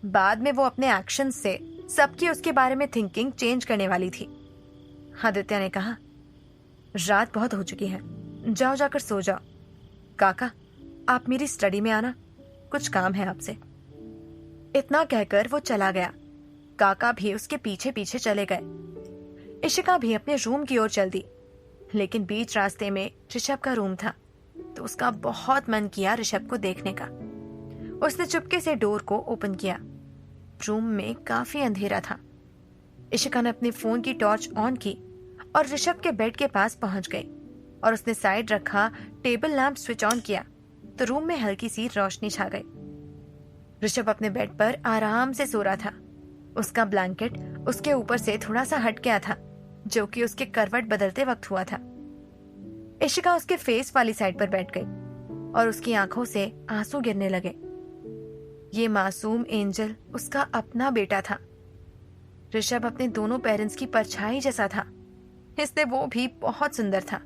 बाद में वो अपने एक्शन से सबकी उसके बारे में थिंकिंग चेंज करने वाली थी। आदित्य ने कहा, रात बहुत हो चुकी है, जाओ जाकर सो जाओ। काका, आप मेरी स्टडी में आना, कुछ काम है आपसे। इतना कहकर वो चला गया। काका भी उसके पीछे पीछे चले गए। इशिका भी अपने रूम की ओर चल दी, लेकिन बीच रास्ते में ऋषभ का रूम था, तो उसका बहुत मन किया ऋषभ को देखने का। उसने चुपके से डोर को ओपन किया। रूम में काफी अंधेरा था। इशिका ने अपने फोन की टॉर्च ऑन की और ऋषभ के बेड के पास पहुंच गई, और उसने साइड रखा टेबल लैंप स्विच ऑन किया तो रूम में हल्की सी रोशनी छा गई। ऋषभ अपने बेड पर आराम से सो रहा था। उसका ब्लैंकेट उसके ऊपर से थोड़ा सा हट गया था, जो कि उसके करवट बदलते वक्त हुआ था। इशिका उसके फेस वाली साइड पर बैठ गई और उसकी आंखों से आंसू गिरने लगे। ये मासूम एंजल उसका अपना बेटा था। ऋषभ अपने दोनों पेरेंट्स की परछाई जैसा था, इसलिए वो भी बहुत सुंदर था।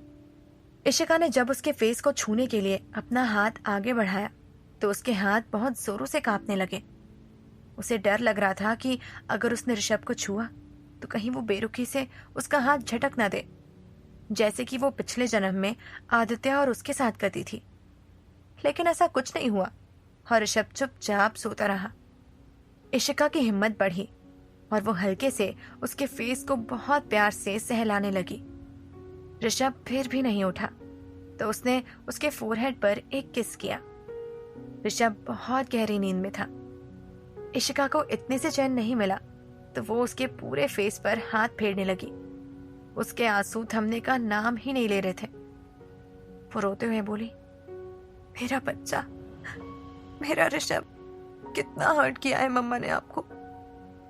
इशिका ने जब उसके फेस को छूने के लिए अपना हाथ आगे बढ़ाया तो उसके हाथ बहुत जोरों से कांपने लगे। उसे डर लग रहा था कि अगर उसने ऋषभ को छुआ तो कहीं वो बेरुखी से उसका हाथ झटक न दे, जैसे कि वो पिछले जन्म में आदित्य और उसके साथ करती थी। लेकिन ऐसा कुछ नहीं हुआ और ऋषभ चुपचाप सोता रहा। इशिका की हिम्मत बढ़ी और वो हल्के से उसके फेस को बहुत प्यार से सहलाने लगी। ऋषभ फिर भी नहीं उठा तो उसने उसके फोरहेड पर एक किस किया। ऋषभ बहुत गहरी नींद में था। इशिका को इतने से चैन नहीं मिला तो वो उसके पूरे फेस पर हाथ फेरने लगी। उसके आंसू थमने का नाम ही नहीं ले रहे थे। वो रोते हुए बोली, मेरा बच्चा, मेरा ऋषभ, कितना हर्ट किया है मम्मा ने आपको।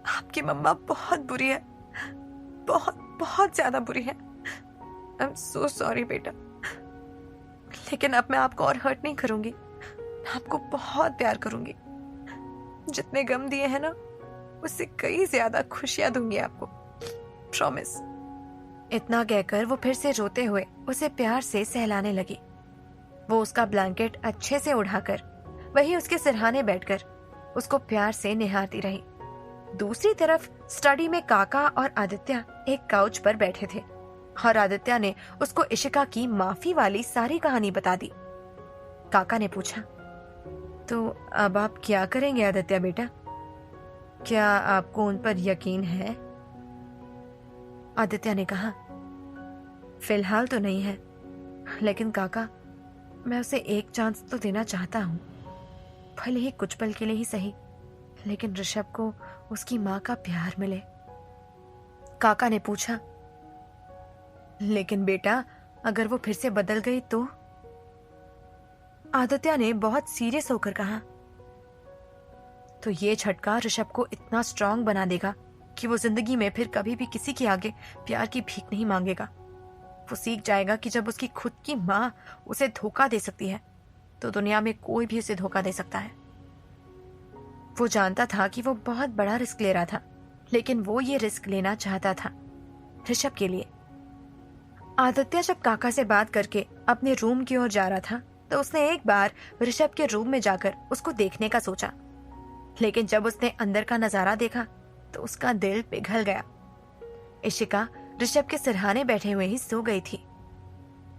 आपकी मम्मा बहुत बुरी है, बहुत बहुत ज्यादा बुरी है। आई एम सो सॉरी बेटा, लेकिन अब मैं आपको और हर्ट नहीं करूंगी। मैं आपको बहुत प्यार करूंगी। जितने गम दिए हैं ना, उससे कई ज्यादा खुशियां दूंगी आपको, प्रॉमिस। इतना कहकर वो फिर से रोते हुए उसे प्यार से सहलाने लगी। वो उसका ब्लैंकेट अच्छे से उड़ाकर वही उसके सिरहाने बैठकर उसको प्यार से निहारती रही। दूसरी तरफ स्टडी में काका और आदित्य एक काउच पर बैठे थे और आदित्य ने उसको इशिका की माफी वाली सारी कहानी बता दी। काका ने पूछा, तो अब आप क्या करेंगे आदित्य बेटा? क्या आपको उन पर यकीन है? आदित्य ने कहा, फिलहाल तो नहीं है, लेकिन काका, मैं उसे एक चांस तो देना चाहता हूँ, भले ही कुछ पल के लिए ही सही, लेकिन ऋषभ को उसकी माँ का प्यार मिले। काका ने पूछा, लेकिन बेटा, अगर वो फिर से बदल गई तो? आदित्य ने बहुत सीरियस होकर कहा, तो ये झटका ऋषभ को इतना स्ट्रांग बना देगा कि वो जिंदगी में फिर कभी भी किसी के आगे प्यार की भीख नहीं मांगेगा। वो सीख जाएगा कि जब उसकी खुद की माँ उसे धोखा दे सकती है तो दुनिया में कोई भी उसे धोखा दे सकता है। वो जानता था कि वो बहुत बड़ा रिस्क ले रहा था, लेकिन वो ये रिस्क लेना चाहता था ऋषभ के लिए। आदित्य जब काका से बात करके अपने रूम की ओर जा रहा था तो उसने एक बार ऋषभ के रूम में जाकर उसको देखने का सोचा, लेकिन जब उसने अंदर का नजारा देखा तो उसका दिल पिघल गया। इशिका ऋषभ के सिरहाने बैठे हुए ही सो गई थी।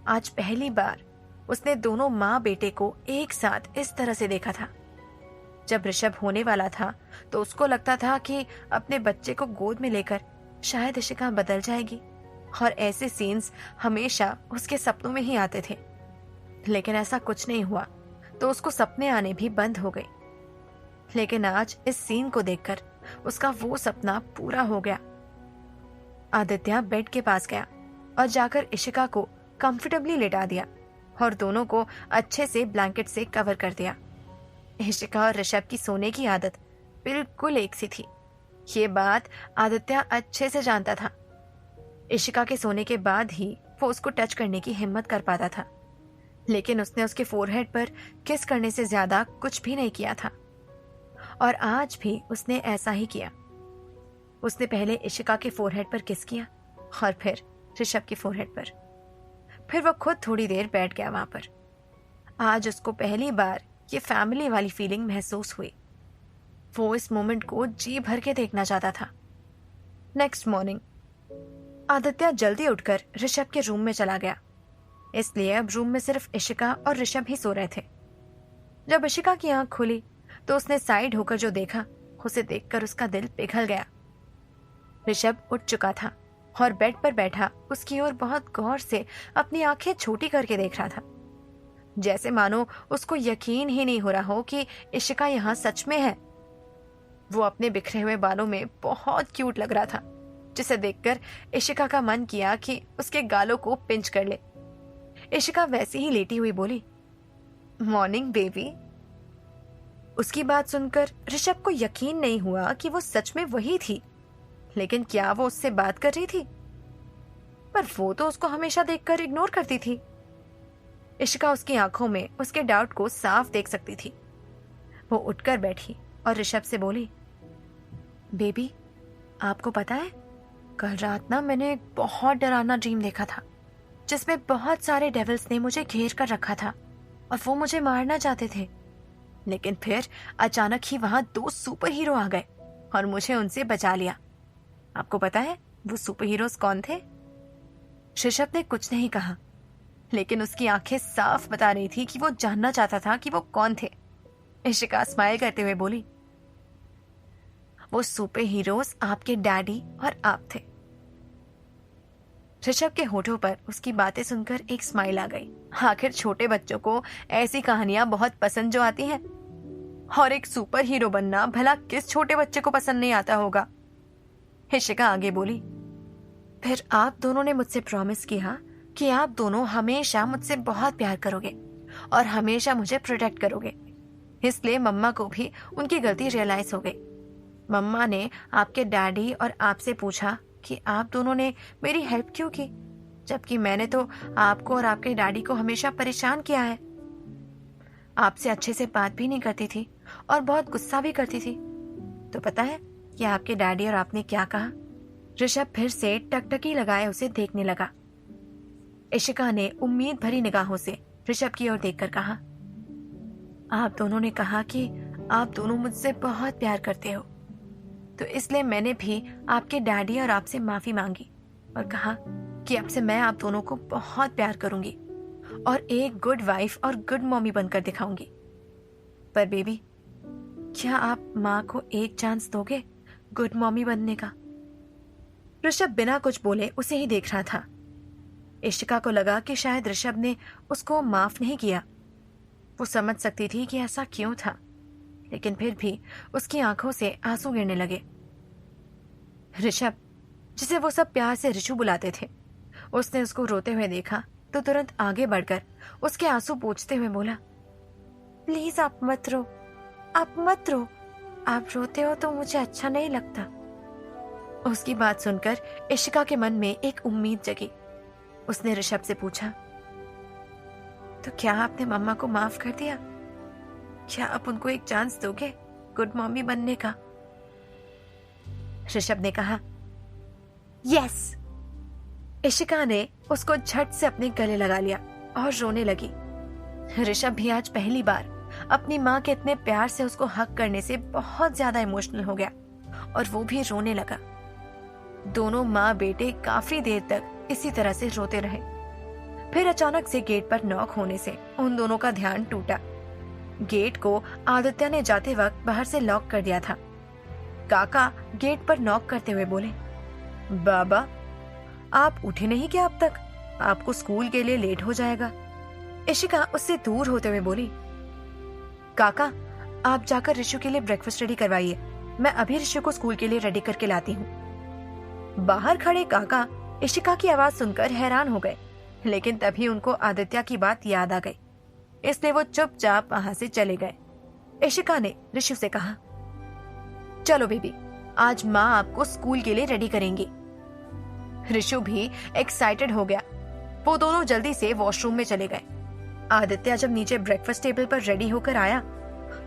आज पहली बार उसने दोनों माँ बेटे को एक साथ इस तरह से देखा था। जब ऋषभ होने वाला था तो उसको लगता था कि अपने बच्चे को गोद में लेकर शायद इशिका बदल जाएगी, और ऐसे सीन्स हमेशा उसके सपनों में ही आते थे। लेकिन ऐसा कुछ नहीं हुआ, तो उसको सपने आने भी बंद हो गए। लेकिन आज इस सीन को देखकर उसका वो सपना पूरा हो गया। आदित्य बेड के पास गया और जाकर इशिका को कंफर्टेबली लेटा दिया और दोनों को अच्छे से ब्लैंकेट से कवर कर दिया। इशिका और ऋषभ की सोने की आदत बिल्कुल एक सी थी। ये बात आदित्य अच्छे से जानता था। इशिका के सोने के बाद ही वो उसको टच करने की हिम्मत कर पाता था, लेकिन उसने उसके फोरहेड पर किस करने से ज्यादा कुछ भी नहीं किया था, और आज भी उसने ऐसा ही किया। उसने पहले इशिका के फोरहेड पर किस किया और फिर ऋषभ के फोरहेड पर। फिर वो खुद थोड़ी देर बैठ गया वहां पर। आज उसको पहली बार ये फैमिली वाली फीलिंग महसूस हुई। वो इस मोमेंट को जी भर के देखना चाहता था। नेक्स्ट मॉर्निंग आदित्य जल्दी उठकर ऋषभ के रूम में चला गया, इसलिए अब रूम में सिर्फ इशिका और ऋषभ ही सो रहे थे। जब इशिका की आंख खुली तो उसने साइड होकर जो देखा उसे देखकर उसका दिल पिघल गया। ऋषभ उठ चुका था और बेड पर बैठा उसकी ओर बहुत गौर से अपनी आंखें छोटी करके देख रहा था, जैसे मानो उसको यकीन ही नहीं हो रहा हो कि इशिका यहाँ सच में है। वो अपने बिखरे हुए बालों में बहुत क्यूट लग रहा था, जिसे देखकर इशिका का मन किया कि उसके गालों को पिंच कर ले। इशिका वैसे ही लेटी हुई बोली, मॉर्निंग बेबी। उसकी बात सुनकर ऋषभ को यकीन नहीं हुआ कि वो सच में वही थी, लेकिन क्या वो उससे बात कर रही थी? पर वो तो उसको हमेशा देखकर इग्नोर करती थी। इशिका उसकी आंखों में उसके डाउट को साफ देख सकती थी। वो उठकर बैठी और ऋषभ से बोली, बेबी आपको पता है कल रात ना मैंने एक बहुत डरावना ड्रीम देखा था, जिसमें बहुत सारे डेविल्स ने मुझे घेर कर रखा था और वो मुझे मारना चाहते थे। लेकिन फिर अचानक ही वहां 2 सुपर हीरो आ गए और मुझे उनसे बचा लिया। आपको पता है वो सुपर हीरोज कौन थे? ऋषभ ने कुछ नहीं कहा, लेकिन उसकी आंखें साफ बता रही थी कि वो जानना चाहता था कि वो कौन थे। इशिका स्माइल करते हुए बोली, वो सुपर हीरोज आपके डैडी और आप थे। ऋषभ के होठों पर उसकी बातें सुनकर एक स्माइल आ गई। आखिर छोटे बच्चों को ऐसी कहानियां बहुत पसंद जो आती हैं, और एक सुपर हीरो बनना भला किस छोटे बच्चे को पसंद नहीं आता होगा। इशिका आगे बोली, फिर आप दोनों ने मुझसे प्रॉमिस किया कि आप दोनों हमेशा मुझसे बहुत प्यार करोगे और हमेशा मुझे प्रोटेक्ट करोगे। इसलिए मम्मा को भी उनकी गलती रियलाइज हो गई। मम्मा ने आपके डैडी और आपसे पूछा कि आप दोनों ने मेरी हेल्प क्यों की, जबकि मैंने तो आपको और आपके डैडी को हमेशा परेशान किया है। आपसे अच्छे से बात भी नहीं करती थी और बहुत गुस्सा भी करती थी। तो पता है कि आपके डैडी और आपने क्या कहा? ऋषभ फिर से टकटकी लगाए उसे देखने लगा। इशिका ने उम्मीद भरी निगाहों से ऋषभ की ओर देखकर कहा, आप दोनों ने कहा कि आप दोनों मुझसे बहुत प्यार करते हो, तो इसलिए मैंने भी आपके डैडी और आपसे माफी मांगी और कहा कि अब से मैं आप दोनों को बहुत प्यार करूंगी और एक गुड वाइफ और गुड मॉमी बनकर दिखाऊंगी। पर बेबी, क्या आप माँ को एक चांस दोगे गुड मॉमी बनने का? ऋषभ बिना कुछ बोले उसे ही देख रहा था। इशिका को लगा कि शायद ऋषभ ने उसको माफ नहीं किया। वो समझ सकती थी कि ऐसा क्यों था, लेकिन फिर भी उसकी आंखों से आंसू गिरने लगे। ऋषभ, जिसे वो सब प्यार से ऋषु बुलाते थे, उसने उसको रोते हुए देखा तो तुरंत आगे बढ़कर उसके आंसू पोंछते हुए बोला, प्लीज आप मत रो, आप मत रो, आप रोते हो तो मुझे अच्छा नहीं लगता। उसकी बात सुनकर इशिका के मन में एक उम्मीद जगी। उसने ऋषभ से पूछा, तो क्या आपने मम्मा को माफ कर दिया? क्या आप उनको एक चांस दोगे गुड मॉमी बनने का? ऋषभ ने कहा, यस। इशिका ने उसको झट से अपने गले लगा लिया और रोने लगी। ऋषभ भी आज पहली बार अपनी माँ के इतने प्यार से उसको हक करने से बहुत ज्यादा इमोशनल हो गया और वो भी रोने लगा। दोनों माँ बेटे काफी देर तक इसी तरह से रोते रहे। फिर अचानक से गेट पर नॉक होने से उन दोनों का ध्यान टूटा। गेट को आदित्य ने जाते वक्त बाहर से लॉक कर दिया था। काका गेट पर नॉक करते हुए बोले, बाबा आप उठे नहीं क्या अब तक? आपको स्कूल के लिए लेट हो जाएगा। इशिका उससे दूर होते हुए बोली, काका आप जाकर ऋषु के लिए ब्रेकफास्ट रेडी करवाइए, मैं अभी ऋषु को स्कूल के लिए रेडी करके लाती हूँ। बाहर खड़े काका इशिका की आवाज सुनकर हैरान हो गए, लेकिन तभी उनको आदित्य की बात याद आ गई, इसलिए वो चुपचाप वहां से चले गए। इशिका ने ऋषु से कहा, चलो बेबी आज माँ आपको स्कूल के लिए रेडी करेंगी। ऋषु भी एक्साइटेड हो गया। वो दोनों जल्दी से वॉशरूम में चले गए। आदित्य जब नीचे ब्रेकफास्ट टेबल पर रेडी होकर आया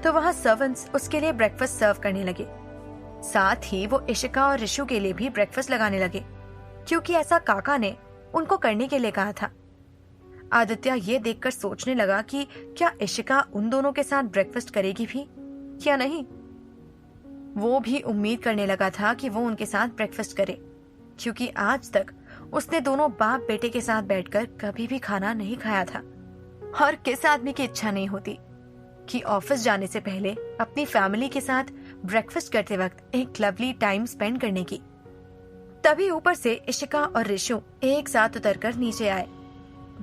तो वहां सर्वेंट्स उसके लिए ब्रेकफास्ट सर्व करने लगे। साथ ही वो इशिका और ऋषु के लिए भी ब्रेकफास्ट लगाने लगे, क्योंकि ऐसा काका ने उनको करने के लिए कहा था। आदित्य ये देखकर सोचने लगा कि क्या इशिका उन दोनों के साथ ब्रेकफास्ट करेगी भी या नहीं। वो भी उम्मीद करने लगा था कि वो उनके साथ ब्रेकफास्ट करे, क्योंकि आज तक उसने दोनों बाप बेटे के साथ बैठकर कभी भी खाना नहीं खाया था। और किस आदमी की इच्छा नहीं होती कि ऑफिस जाने से पहले अपनी फैमिली के साथ ब्रेकफास्ट करते वक्त एक लवली टाइम स्पेंड करने की। तभी ऊपर से इशिका और ऋषु एक साथ उतरकर नीचे आए।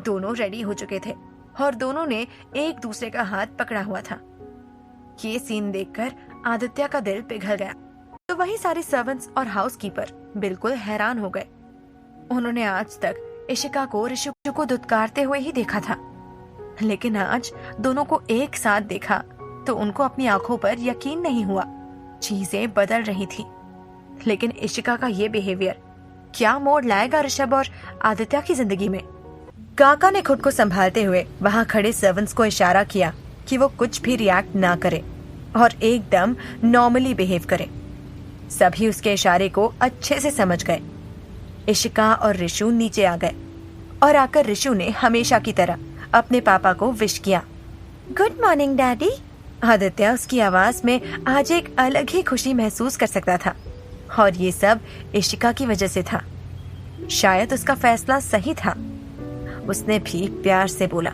दोनों रेडी हो चुके थे और दोनों ने एक दूसरे का हाथ पकड़ा हुआ था। ये सीन देखकर आदित्य का दिल पिघल गया। तो वहीं सारे सर्वेंट्स और हाउसकीपर बिल्कुल हैरान हो गए। उन्होंने आज तक इशिका को ऋषु को धुतकारते हुए ही देखा था, लेकिन आज दोनों को एक साथ देखा तो उनको अपनी आंखों पर यकीन नहीं हुआ। चीजें बदल रही थी, लेकिन इशिका का ये बिहेवियर क्या मोड़ लाएगा ऋषभ और आदित्य की जिंदगी में? काका ने खुद को संभालते हुए वहां खड़े सर्वेंट्स को इशारा किया कि वो कुछ भी रिएक्ट ना करे और एकदम नॉर्मली बिहेव करे। सभी उसके इशारे को अच्छे से समझ गए। इशिका और ऋषु नीचे आ गए और आकर ऋषु ने हमेशा की तरह अपने पापा को विश किया। Good morning daddy. आदित्य उसकी आवाज में आज एक अलग ही खुशी महसूस कर सकता था और ये सब इशिका की वजह से था। शायद उसका फैसला सही था। उसने भी प्यार से बोला,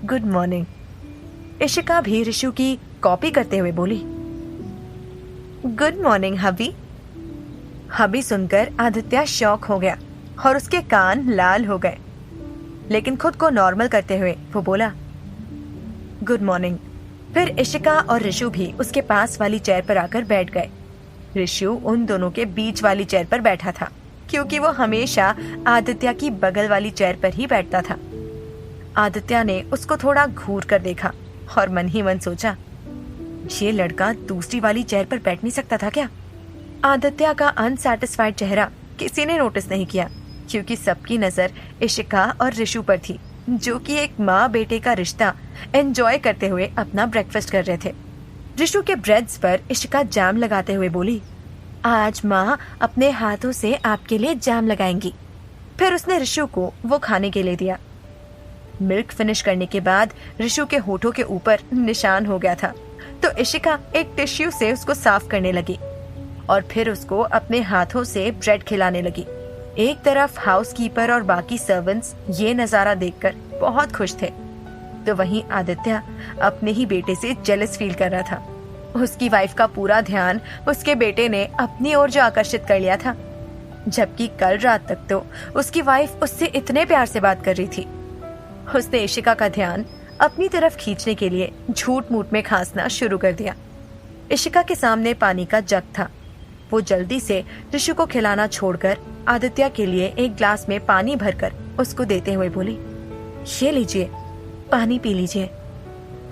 गुड मॉर्निंग। इशिका भी ऋषु की कॉपी करते हुए बोली, गुड मॉर्निंग हबी। हबी सुनकर आदित्य शॉक हो गया और उसके कान लाल हो गए, लेकिन खुद को नॉर्मल करते हुए वो बोला, गुड मॉर्निंग। फिर इशिका और ऋषु भी उसके पास वाली चेयर पर आकर बैठ गए। ऋषु उन दोनों के बीच वाली चेयर पर बैठा था, क्योंकि वो हमेशा आदित्य की बगल वाली चेयर पर ही बैठता था। आदित्य ने उसको थोड़ा घूर कर देखा और मन ही मन सोचा, ये लड़का दूसरी वाली चेयर पर बैठ नहीं सकता था क्या? आदित्य का अनसैटिस्फाइड चेहरा किसी ने नोटिस नहीं किया, क्योंकि सबकी नजर इशिका और ऋषु पर थी, जो कि एक माँ बेटे का रिश्ता एंजॉय करते हुए अपना ब्रेकफास्ट कर रहे थे। ऋषु के ब्रेड्स पर इशिका जैम लगाते हुए बोली, आज माँ अपने हाथों से आपके लिए जैम लगाएंगी। फिर उसने ऋषु को वो खाने के लिए दिया। मिल्क फिनिश करने के बाद ऋषु के होठों के ऊपर निशान हो गया था, तो इशिका एक टिश्यू से उसको साफ करने लगी और फिर उसको अपने हाथों से ब्रेड खिलाने लगी। एक तरफ हाउसकीपर और बाकी सर्वेंट्स ये नजारा देखकर बहुत खुश थे, तो वहीं आदित्य अपने ही बेटे से जेलस फील कर रहा था। उसकी वाइफ का पूरा ध्यान उसके बेटे ने अपनी ओर जो आकर्षित कर लिया था, जबकि कल रात तक तो उसकी वाइफ उससे इतने प्यार से बात कर रही थी। उसने इशिका का ध्यान अपनी तरफ खींचने के लिए झूठ मूठ में खांसना शुरू कर दिया। इशिका के सामने पानी का जग था। वो जल्दी से ऋषु को खिलाना छोड़कर आदित्य के लिए एक ग्लास में पानी भरकर उसको देते हुए बोली, ये लीजिए, पानी पी लीजिए।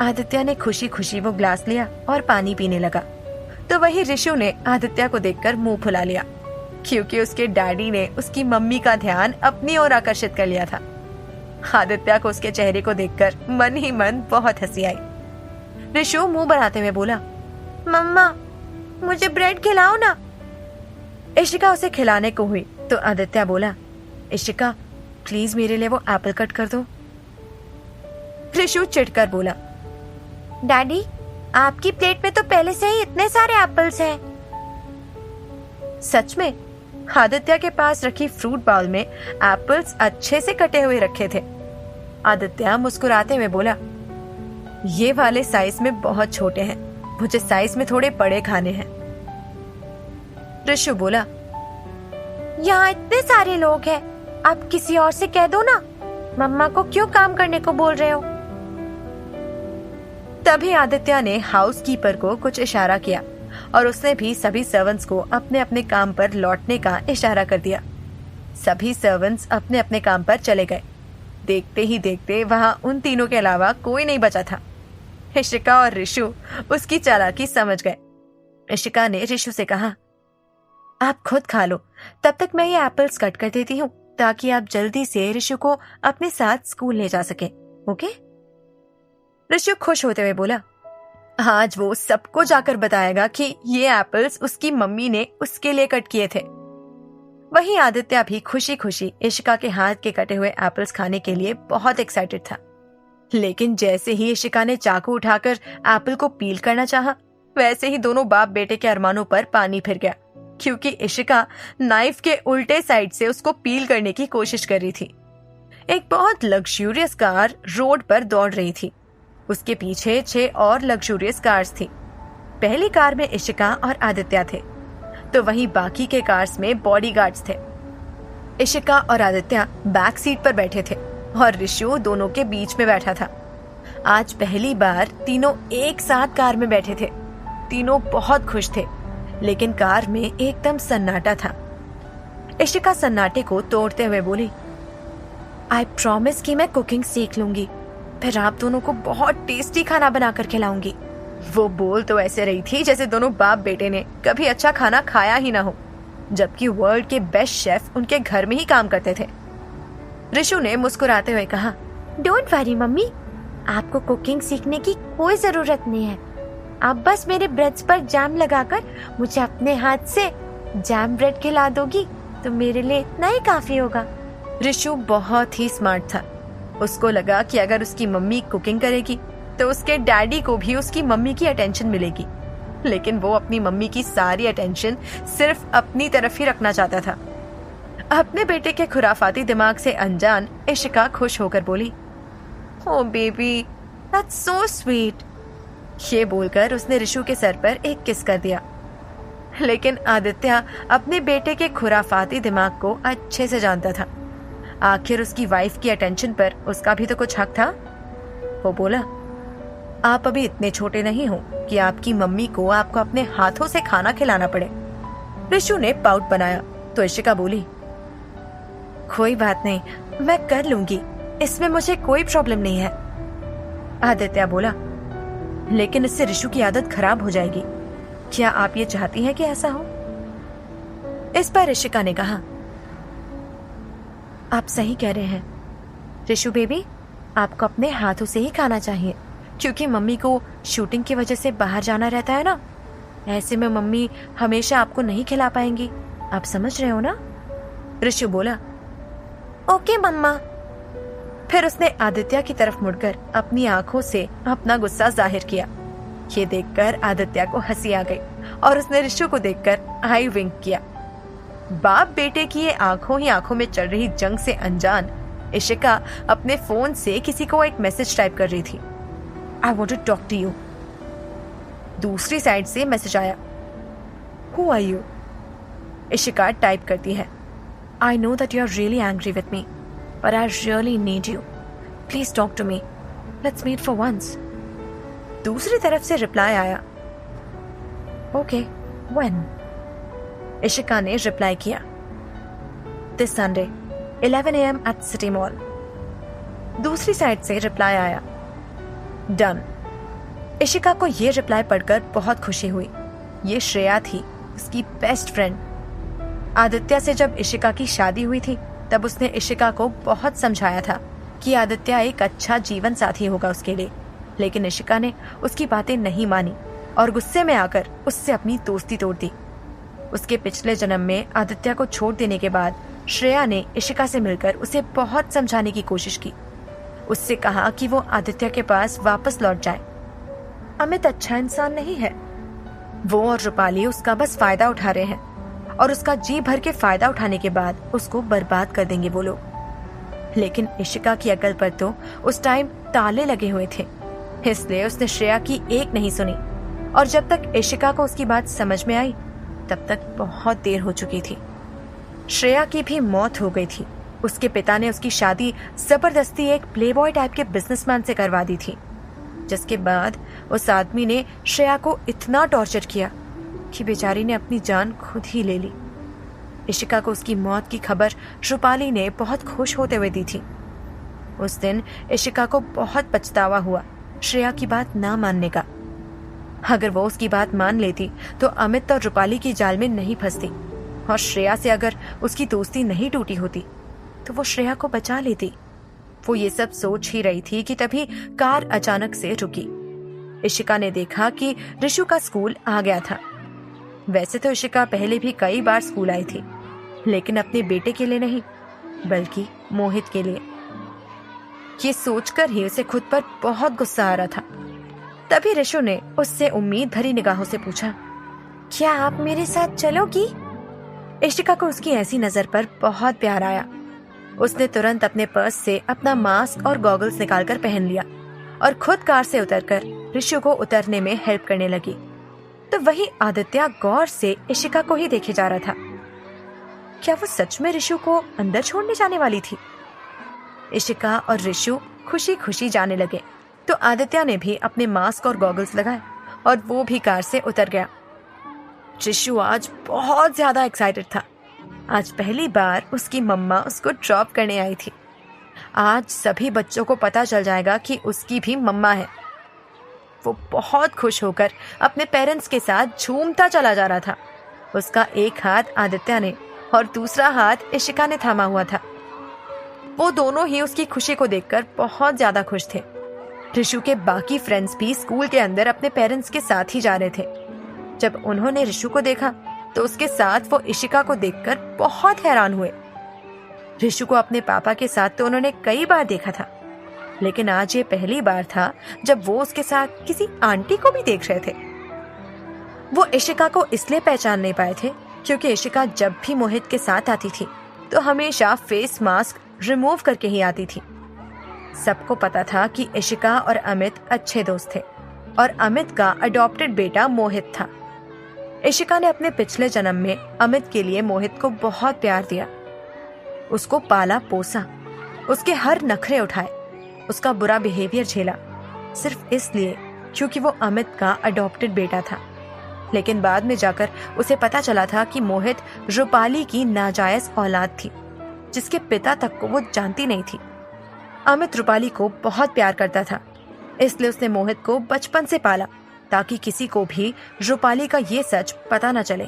आदित्य ने खुशी खुशी वो ग्लास लिया और पानी पीने लगा। तो वही ऋषु ने आदित्य को देखकर मुंह फुला लिया, क्योंकि उसके डैडी ने उसकी मम्मी का ध्यान अपनी ओर आकर्षित कर लिया था। आदित्य को उसके चेहरे को देखकर मन ही मन बहुत हंसी आई। ऋषु मुंह बनाते हुए बोला, मम्मा मुझे ब्रेड खिलाओ ना। इशिका उसे खिलाने को हुई तो आदित्य बोला, इशिका प्लीज मेरे लिए वो एप्पल कट कर दो। ऋषु चिढ़कर बोला, डैडी आपकी प्लेट में तो पहले से ही इतने सारे एप्पल्स हैं। सच में आदित्य के पास रखी फ्रूट बाउल में एप्पल्स अच्छे से कटे हुए रखे थे। आदित्य मुस्कुराते हुए बोला, ये वाले साइज में बहुत छोटे हैं, मुझे साइज में थोड़े बड़े खाने हैं। ऋषु बोला, यहाँ इतने सारे लोग हैं, आप किसी और से कह दो ना, मम्मा को क्यों काम करने को बोल रहे हो। तभी आदित्य ने हाउसकीपर को कुछ इशारा किया और उसने भी सभी सर्वेंट्स को अपने अपने काम पर लौटने का इशारा कर दिया। सभी सर्वेंट्स अपने अपने काम पर चले गए। देखते ही देखते वहां उन तीनों के अलावा कोई नहीं बचा था। इशिका और ऋषु उसकी चालाकी समझ गए। इशिका ने ऋषु से कहा, आप खुद खा लो, तब तक मैं ये एप्पल्स कट कर देती हूँ ताकि आप जल्दी से ऋषु को अपने साथ स्कूल ले जा सके। ओके? ऋषु खुश होते हुए बोला, आज वो सबको जाकर बताएगा कि ये एप्पल्स उसकी मम्मी ने उसके लिए कट किए थे। वहीं आदित्य भी खुशी खुशी इशिका के हाथ के कटे हुए एप्पल्स खाने के लिए बहुत एक्साइटेड था। लेकिन जैसे ही इशिका ने चाकू उठाकर एप्पल को पील करना चाहा, वैसे ही दोनों बाप बेटे के अरमानों पर पानी फिर गया, क्योंकि इशिका नाइफ के उल्टे साइड से उसको पील करने की कोशिश कर रही थी। एक बहुत लग्जूरियस कार रोड पर दौड़ रही थी। उसके पीछे 6 और लग्जूरियस कार्स थी। पहली कार में इशिका और आदित्य थे, तो वहीं बाकी के कार्स में बॉडीगार्ड्स थे। इशिका और आदित्य बैक सीट पर बैठे थे और ऋषु दोनों के बीच में बैठा था। आज पहली बार तीनों एक साथ कार में बैठे थे। तीनों बहुत खुश थे, लेकिन कार में एकदम सन्नाटा था। इशिका सन्नाटे को तोड़ते हुए बोली, आई प्रॉमिस कि मैं कुकिंग सीख लूंगी, फिर आप दोनों को बहुत टेस्टी खाना बनाकर खिलाऊंगी। वो बोल तो ऐसे रही थी जैसे दोनों बाप बेटे ने कभी अच्छा खाना खाया ही ना हो, जबकि वर्ल्ड के बेस्ट शेफ उनके घर में ही काम करते थे। ऋषु ने मुस्कुराते हुए कहा, डोंट वरी मम्मी, आपको कुकिंग सीखने की कोई जरूरत नहीं है। आप बस मेरे ब्रेड्स पर जैम लगाकर मुझे अपने हाथ से जैम ब्रेड खिला दोगी तो मेरे लिए इतना ही काफी होगा। ऋषु बहुत ही स्मार्ट था। उसको लगा कि अगर उसकी मम्मी कुकिंग करेगी तो उसके डैडी को भी उसकी मम्मी की अटेंशन मिलेगी, लेकिन वो अपनी मम्मी की सारी अटेंशन सिर्फ अपनी तरफ ही रखना चाहता था। अपने बेटे के खुराफाती दिमाग से अनजान इशिका खुश होकर बोली, ओह बेबी, दैट्स सो स्वीट। ये बोलकर उसने ऋषु के सर पर एक किस कर दिया। लेकिन आदित्य अपने बेटे के खुराफाती दिमाग को अच्छे से जानता था। आखिर उसकी वाइफ की अटेंशन पर उसका भी तो कुछ हक था। वो बोला, आप अभी इतने छोटे नहीं हो कि आपकी मम्मी को आपको अपने हाथों से खाना खिलाना पड़े। ऋषु ने पाउट बनाया तो इशिका बोली, कोई बात नहीं, मैं कर लूंगी, इसमें मुझे कोई प्रॉब्लम नहीं है। आदित्य बोला, लेकिन इससे ऋषु की आदत खराब हो जाएगी। क्या आप ये चाहती हैं कि ऐसा हो? इस पर इशिका ने कहा, आप सही कह रहे हैं ऋषु बेबी, आपको अपने हाथों से ही खाना चाहिए, क्योंकि मम्मी को शूटिंग की वजह से बाहर जाना रहता है ना। ऐसे में मम्मी हमेशा आपको नहीं खिला पाएंगी, आप समझ रहे हो ना? ऋषु बोला, ओके मम्मा। फिर उसने आदित्य की तरफ मुड़कर अपनी आंखों से अपना गुस्सा जाहिर किया। ये देखकर आदित्य को हंसी आ गई और उसने ऋषु को देखकर आई विंक किया। बाप बेटे की ये आंखों ही आंखों में चल रही जंग से अनजान इशिका अपने फोन से किसी को एक मैसेज टाइप कर रही थी, I want to talk to you. दूसरी साइड से मैसेज आया, who are you? Ishika type करती है, I know that you are really angry with me, but I really need you, please talk to me, let's meet for once. दूसरी तरफ से reply आया, okay when? Ishika ने reply किया, this Sunday 11 AM at city mall. दूसरी side से reply आया, done. Ishika को ये रिप्लाई पढ़कर बहुत खुशी हुई। ये श्रेया थी, उसकी बेस्ट फ्रेंड। आदित्य से जब इशिका की शादी हुई थी तब उसने इशिका को बहुत समझाया था कि आदित्य एक अच्छा जीवन साथी होगा उसके लिए, लेकिन इशिका ने उसकी बातें नहीं मानी और गुस्से में आकर उससे अपनी दोस्ती तोड़ दी। उसके पिछले जन्म में आदित्य को छोड़ देने के बाद श्रेया ने इशिका से मिलकर उसे बहुत समझाने की कोशिश की। उससे कहा कि वो आदित्य के पास वापस लौट जाए। अमित अच्छा इंसान नहीं है, वो और रूपाली उसका बस फायदा उठा रहे हैं और उसका जी भर के फायदा उठाने के बाद उसको बर्बाद कर देंगे वो लोग। लेकिन इशिका की अकल पर तो उस टाइम ताले लगे हुए थे, इसलिए उसने श्रेया की एक नहीं सुनी और जब तक इशिका को उसकी बात समझ में आई तब तक बहुत देर हो चुकी थी। श्रेया की भी मौत हो गई थी। उसके पिता ने उसकी शादी जबरदस्ती एक प्लेबॉय टाइप के बिजनेसमैन से करवा दी थी, जिसके बाद उस आदमी ने श्रेया को इतना टॉर्चर किया कि बेचारी ने अपनी जान खुद ही ले ली। इशिका को उसकी मौत की खबर रूपाली ने बहुत खुश होते हुए दी थी। उस दिन इशिका को बहुत पछतावा हुआ श्रेया की बात ना मानने का। अगर वो उसकी बात मान लेती तो अमित और रूपाली की जाल में नहीं फंसती और श्रेया से अगर उसकी दोस्ती नहीं टूटी होती तो वो श्रेया को बचा लेती। वो ये सब सोच ही रही थी कि तभी कार अचानक से रुकी। इशिका ने देखा कि ऋषु का स्कूल आ गया था। वैसे तो इशिका पहले भी कई बार स्कूल आई थी, लेकिन अपने बेटे के लिए नहीं बल्कि मोहित के लिए। ये सोचकर ही उसे खुद पर बहुत गुस्सा आ रहा था। तभी ऋषु ने उससे उम्मीद भरी निगाहों से पूछा, क्या आप मेरे साथ चलोगी? इशिका को उसकी ऐसी नजर पर बहुत प्यार आया। उसने तुरंत अपने पर्स से अपना मास्क और गॉगल्स निकालकर पहन लिया और खुद कार से उतरकर ऋषु को उतरने में हेल्प करने लगी। तो वही आदित्य गौर से इशिका को ही देखे जा रहा था। क्या वो सच में ऋषु को अंदर छोड़ने जाने वाली थी? इशिका और ऋषु खुशी खुशी जाने लगे तो आदित्य ने भी अपने मास्क और गॉगल्स लगाए और वो भी कार से उतर गया। ऋषु आज बहुत ज्यादा एक्साइटेड था। आज पहली बार उसकी मम्मा उसको ड्रॉप करने आई थी। आज सभी बच्चों को पता चल जाएगा कि उसकी भी मम्मा है। वो बहुत खुश होकर अपने पेरेंट्स के साथ झूमता चला जा रहा था। उसका एक हाथ आदित्य ने और दूसरा हाथ इशिका ने थामा हुआ था। वो दोनों ही उसकी खुशी को देखकर बहुत ज्यादा खुश थे। ऋषु के बाकी फ्रेंड्स भी स्कूल के अंदर अपने पेरेंट्स के साथ ही जा रहे थे। जब उन्होंने ऋषु को देखा तो उसके साथ वो इशिका को देखकर बहुत हैरान हुए। ऋषु को अपने पापा के साथ तो उन्होंने कई बार देखा था, लेकिन आज ये पहली बार था जब वो उसके साथ किसी आंटी को भी देख रहे थे। वो इशिका को इसलिए पहचान नहीं पाए थे क्योंकि इशिका जब भी मोहित के साथ आती थी तो हमेशा फेस मास्क रिमूव करके ही आती थी। सबको पता था कि इशिका और अमित अच्छे दोस्त थे और अमित का अडॉप्टेड बेटा मोहित था। इशिका ने अपने पिछले जन्म में अमित के लिए मोहित को बहुत प्यार दिया, उसको पाला पोसा, उसके हर नखरे उठाए, उसका बुरा बिहेवियर झेला, सिर्फ इसलिए क्योंकि वो अमित का अडॉप्टेड बेटा था। लेकिन बाद में जाकर उसे पता चला था कि मोहित रूपाली की नाजायज औलाद थी, जिसके पिता तक को वो जानती नहीं थी। अमित रूपाली को बहुत प्यार करता था, इसलिए उसने मोहित को बचपन से पाला ताकि किसी को भी रूपाली का ये सच पता न चले।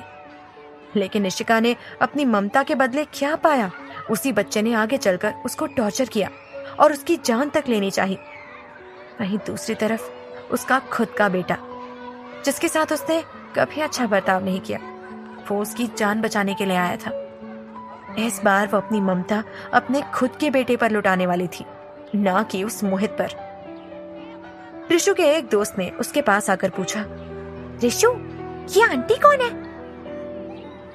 लेकिन इशिका ने अपनी ममता के बदले क्या पाया? उसी बच्चे ने आगे चलकर उसको टॉर्चर किया और उसकी जान तक लेनी चाहिए। वहीं दूसरी तरफ उसका खुद का बेटा, जिसके साथ उसने कभी अच्छा बर्ताव नहीं किया, वो उसकी जान बचाने के लिए आया था। इस बार वो अपनी ममता अपने खुद के बेटे पर लुटाने वाली थी, ना कि उस मोहित पर। ऋषु के एक दोस्त ने उसके पास आकर पूछा, ऋषु, ये आंटी कौन है?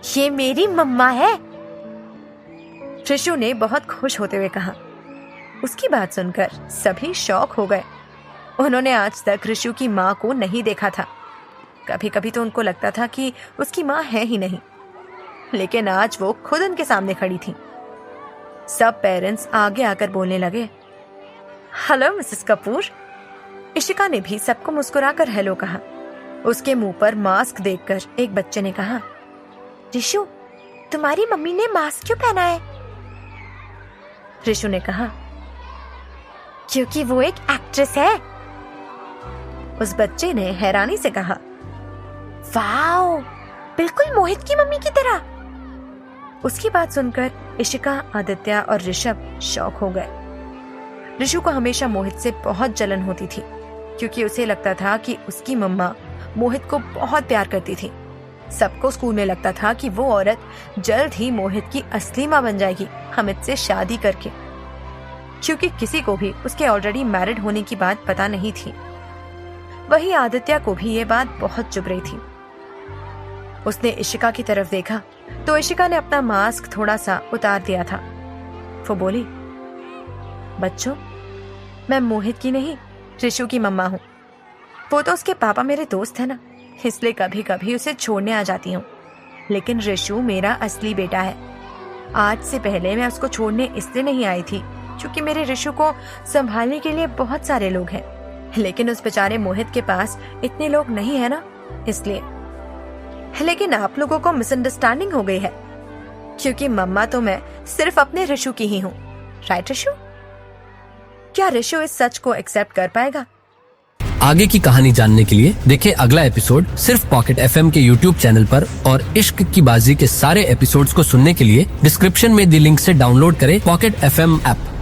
ये मेरी मम्मा है, ऋषु ने बहुत खुश होते हुए कहा। उसकी बात सुनकर सभी शॉक हो गए। उन्होंने आज तक ऋषु की माँ को नहीं देखा था। कभी कभी तो उनको लगता था कि उसकी माँ है ही नहीं, लेकिन आज वो खुद उनके सामने खड़ी थी। सब पेरेंट्स आगे आकर बोलने लगे, हेलो मिसेस कपूर। इशिका ने भी सबको मुस्कुराकर हेलो कहा। उसके मुंह पर मास्क देखकर एक बच्चे ने कहा, ऋषु, तुम्हारी मम्मी ने मास्क क्यों पहना है? ऋषु ने कहा, क्योंकि वो एक एक्ट्रेस है। उस बच्चे ने हैरानी से कहा, वाओ, बिल्कुल मोहित की मम्मी की तरह। उसकी बात सुनकर इशिका, आदित्य और ऋषभ शॉक हो गए। ऋषु को हमेशा मोहित से बहुत जलन होती थी, क्योंकि उसे लगता था कि उसकी मम्मा मोहित को बहुत प्यार करती थी। सबको स्कूल में लगता था कि वो औरत जल्द ही मोहित की असली मां बन जाएगी, अमित से शादी करके, क्योंकि किसी को भी उसके ऑलरेडी मैरिड होने की बात पता नहीं थी। वही आदित्य को भी ये बात बहुत चुभ रही थी। उसने इशिका की तरफ देखा तो इशिका ने अपना मास्क थोड़ा सा उतार दिया था। वो बोली, बच्चों, मैं मोहित की नहीं, ऋषु की मम्मा हूँ। वो तो उसके पापा मेरे दोस्त है ना, इसलिए कभी कभी उसे छोड़ने आ जाती हूँ, लेकिन ऋषु मेरा असली बेटा है। आज से पहले मैं उसको छोड़ने इसलिए नहीं आई थी क्योंकि मेरे ऋषु को संभालने के लिए बहुत सारे लोग हैं, लेकिन उस बेचारे मोहित के पास इतने लोग नहीं है ना, इसलिए। लेकिन आप लोगों को मिसअंडरस्टैंडिंग हो गई है, क्योंकि मम्मा तो मैं सिर्फ अपने ऋषु की ही हूँ, राइट ऋषु? क्या ऋषु इस सच को एक्सेप्ट कर पाएगा? आगे की कहानी जानने के लिए देखें अगला एपिसोड सिर्फ पॉकेट FM के YouTube चैनल पर, और इश्क की बाजी के सारे एपिसोड्स को सुनने के लिए डिस्क्रिप्शन में दी लिंक से डाउनलोड करें पॉकेट FM ऐप।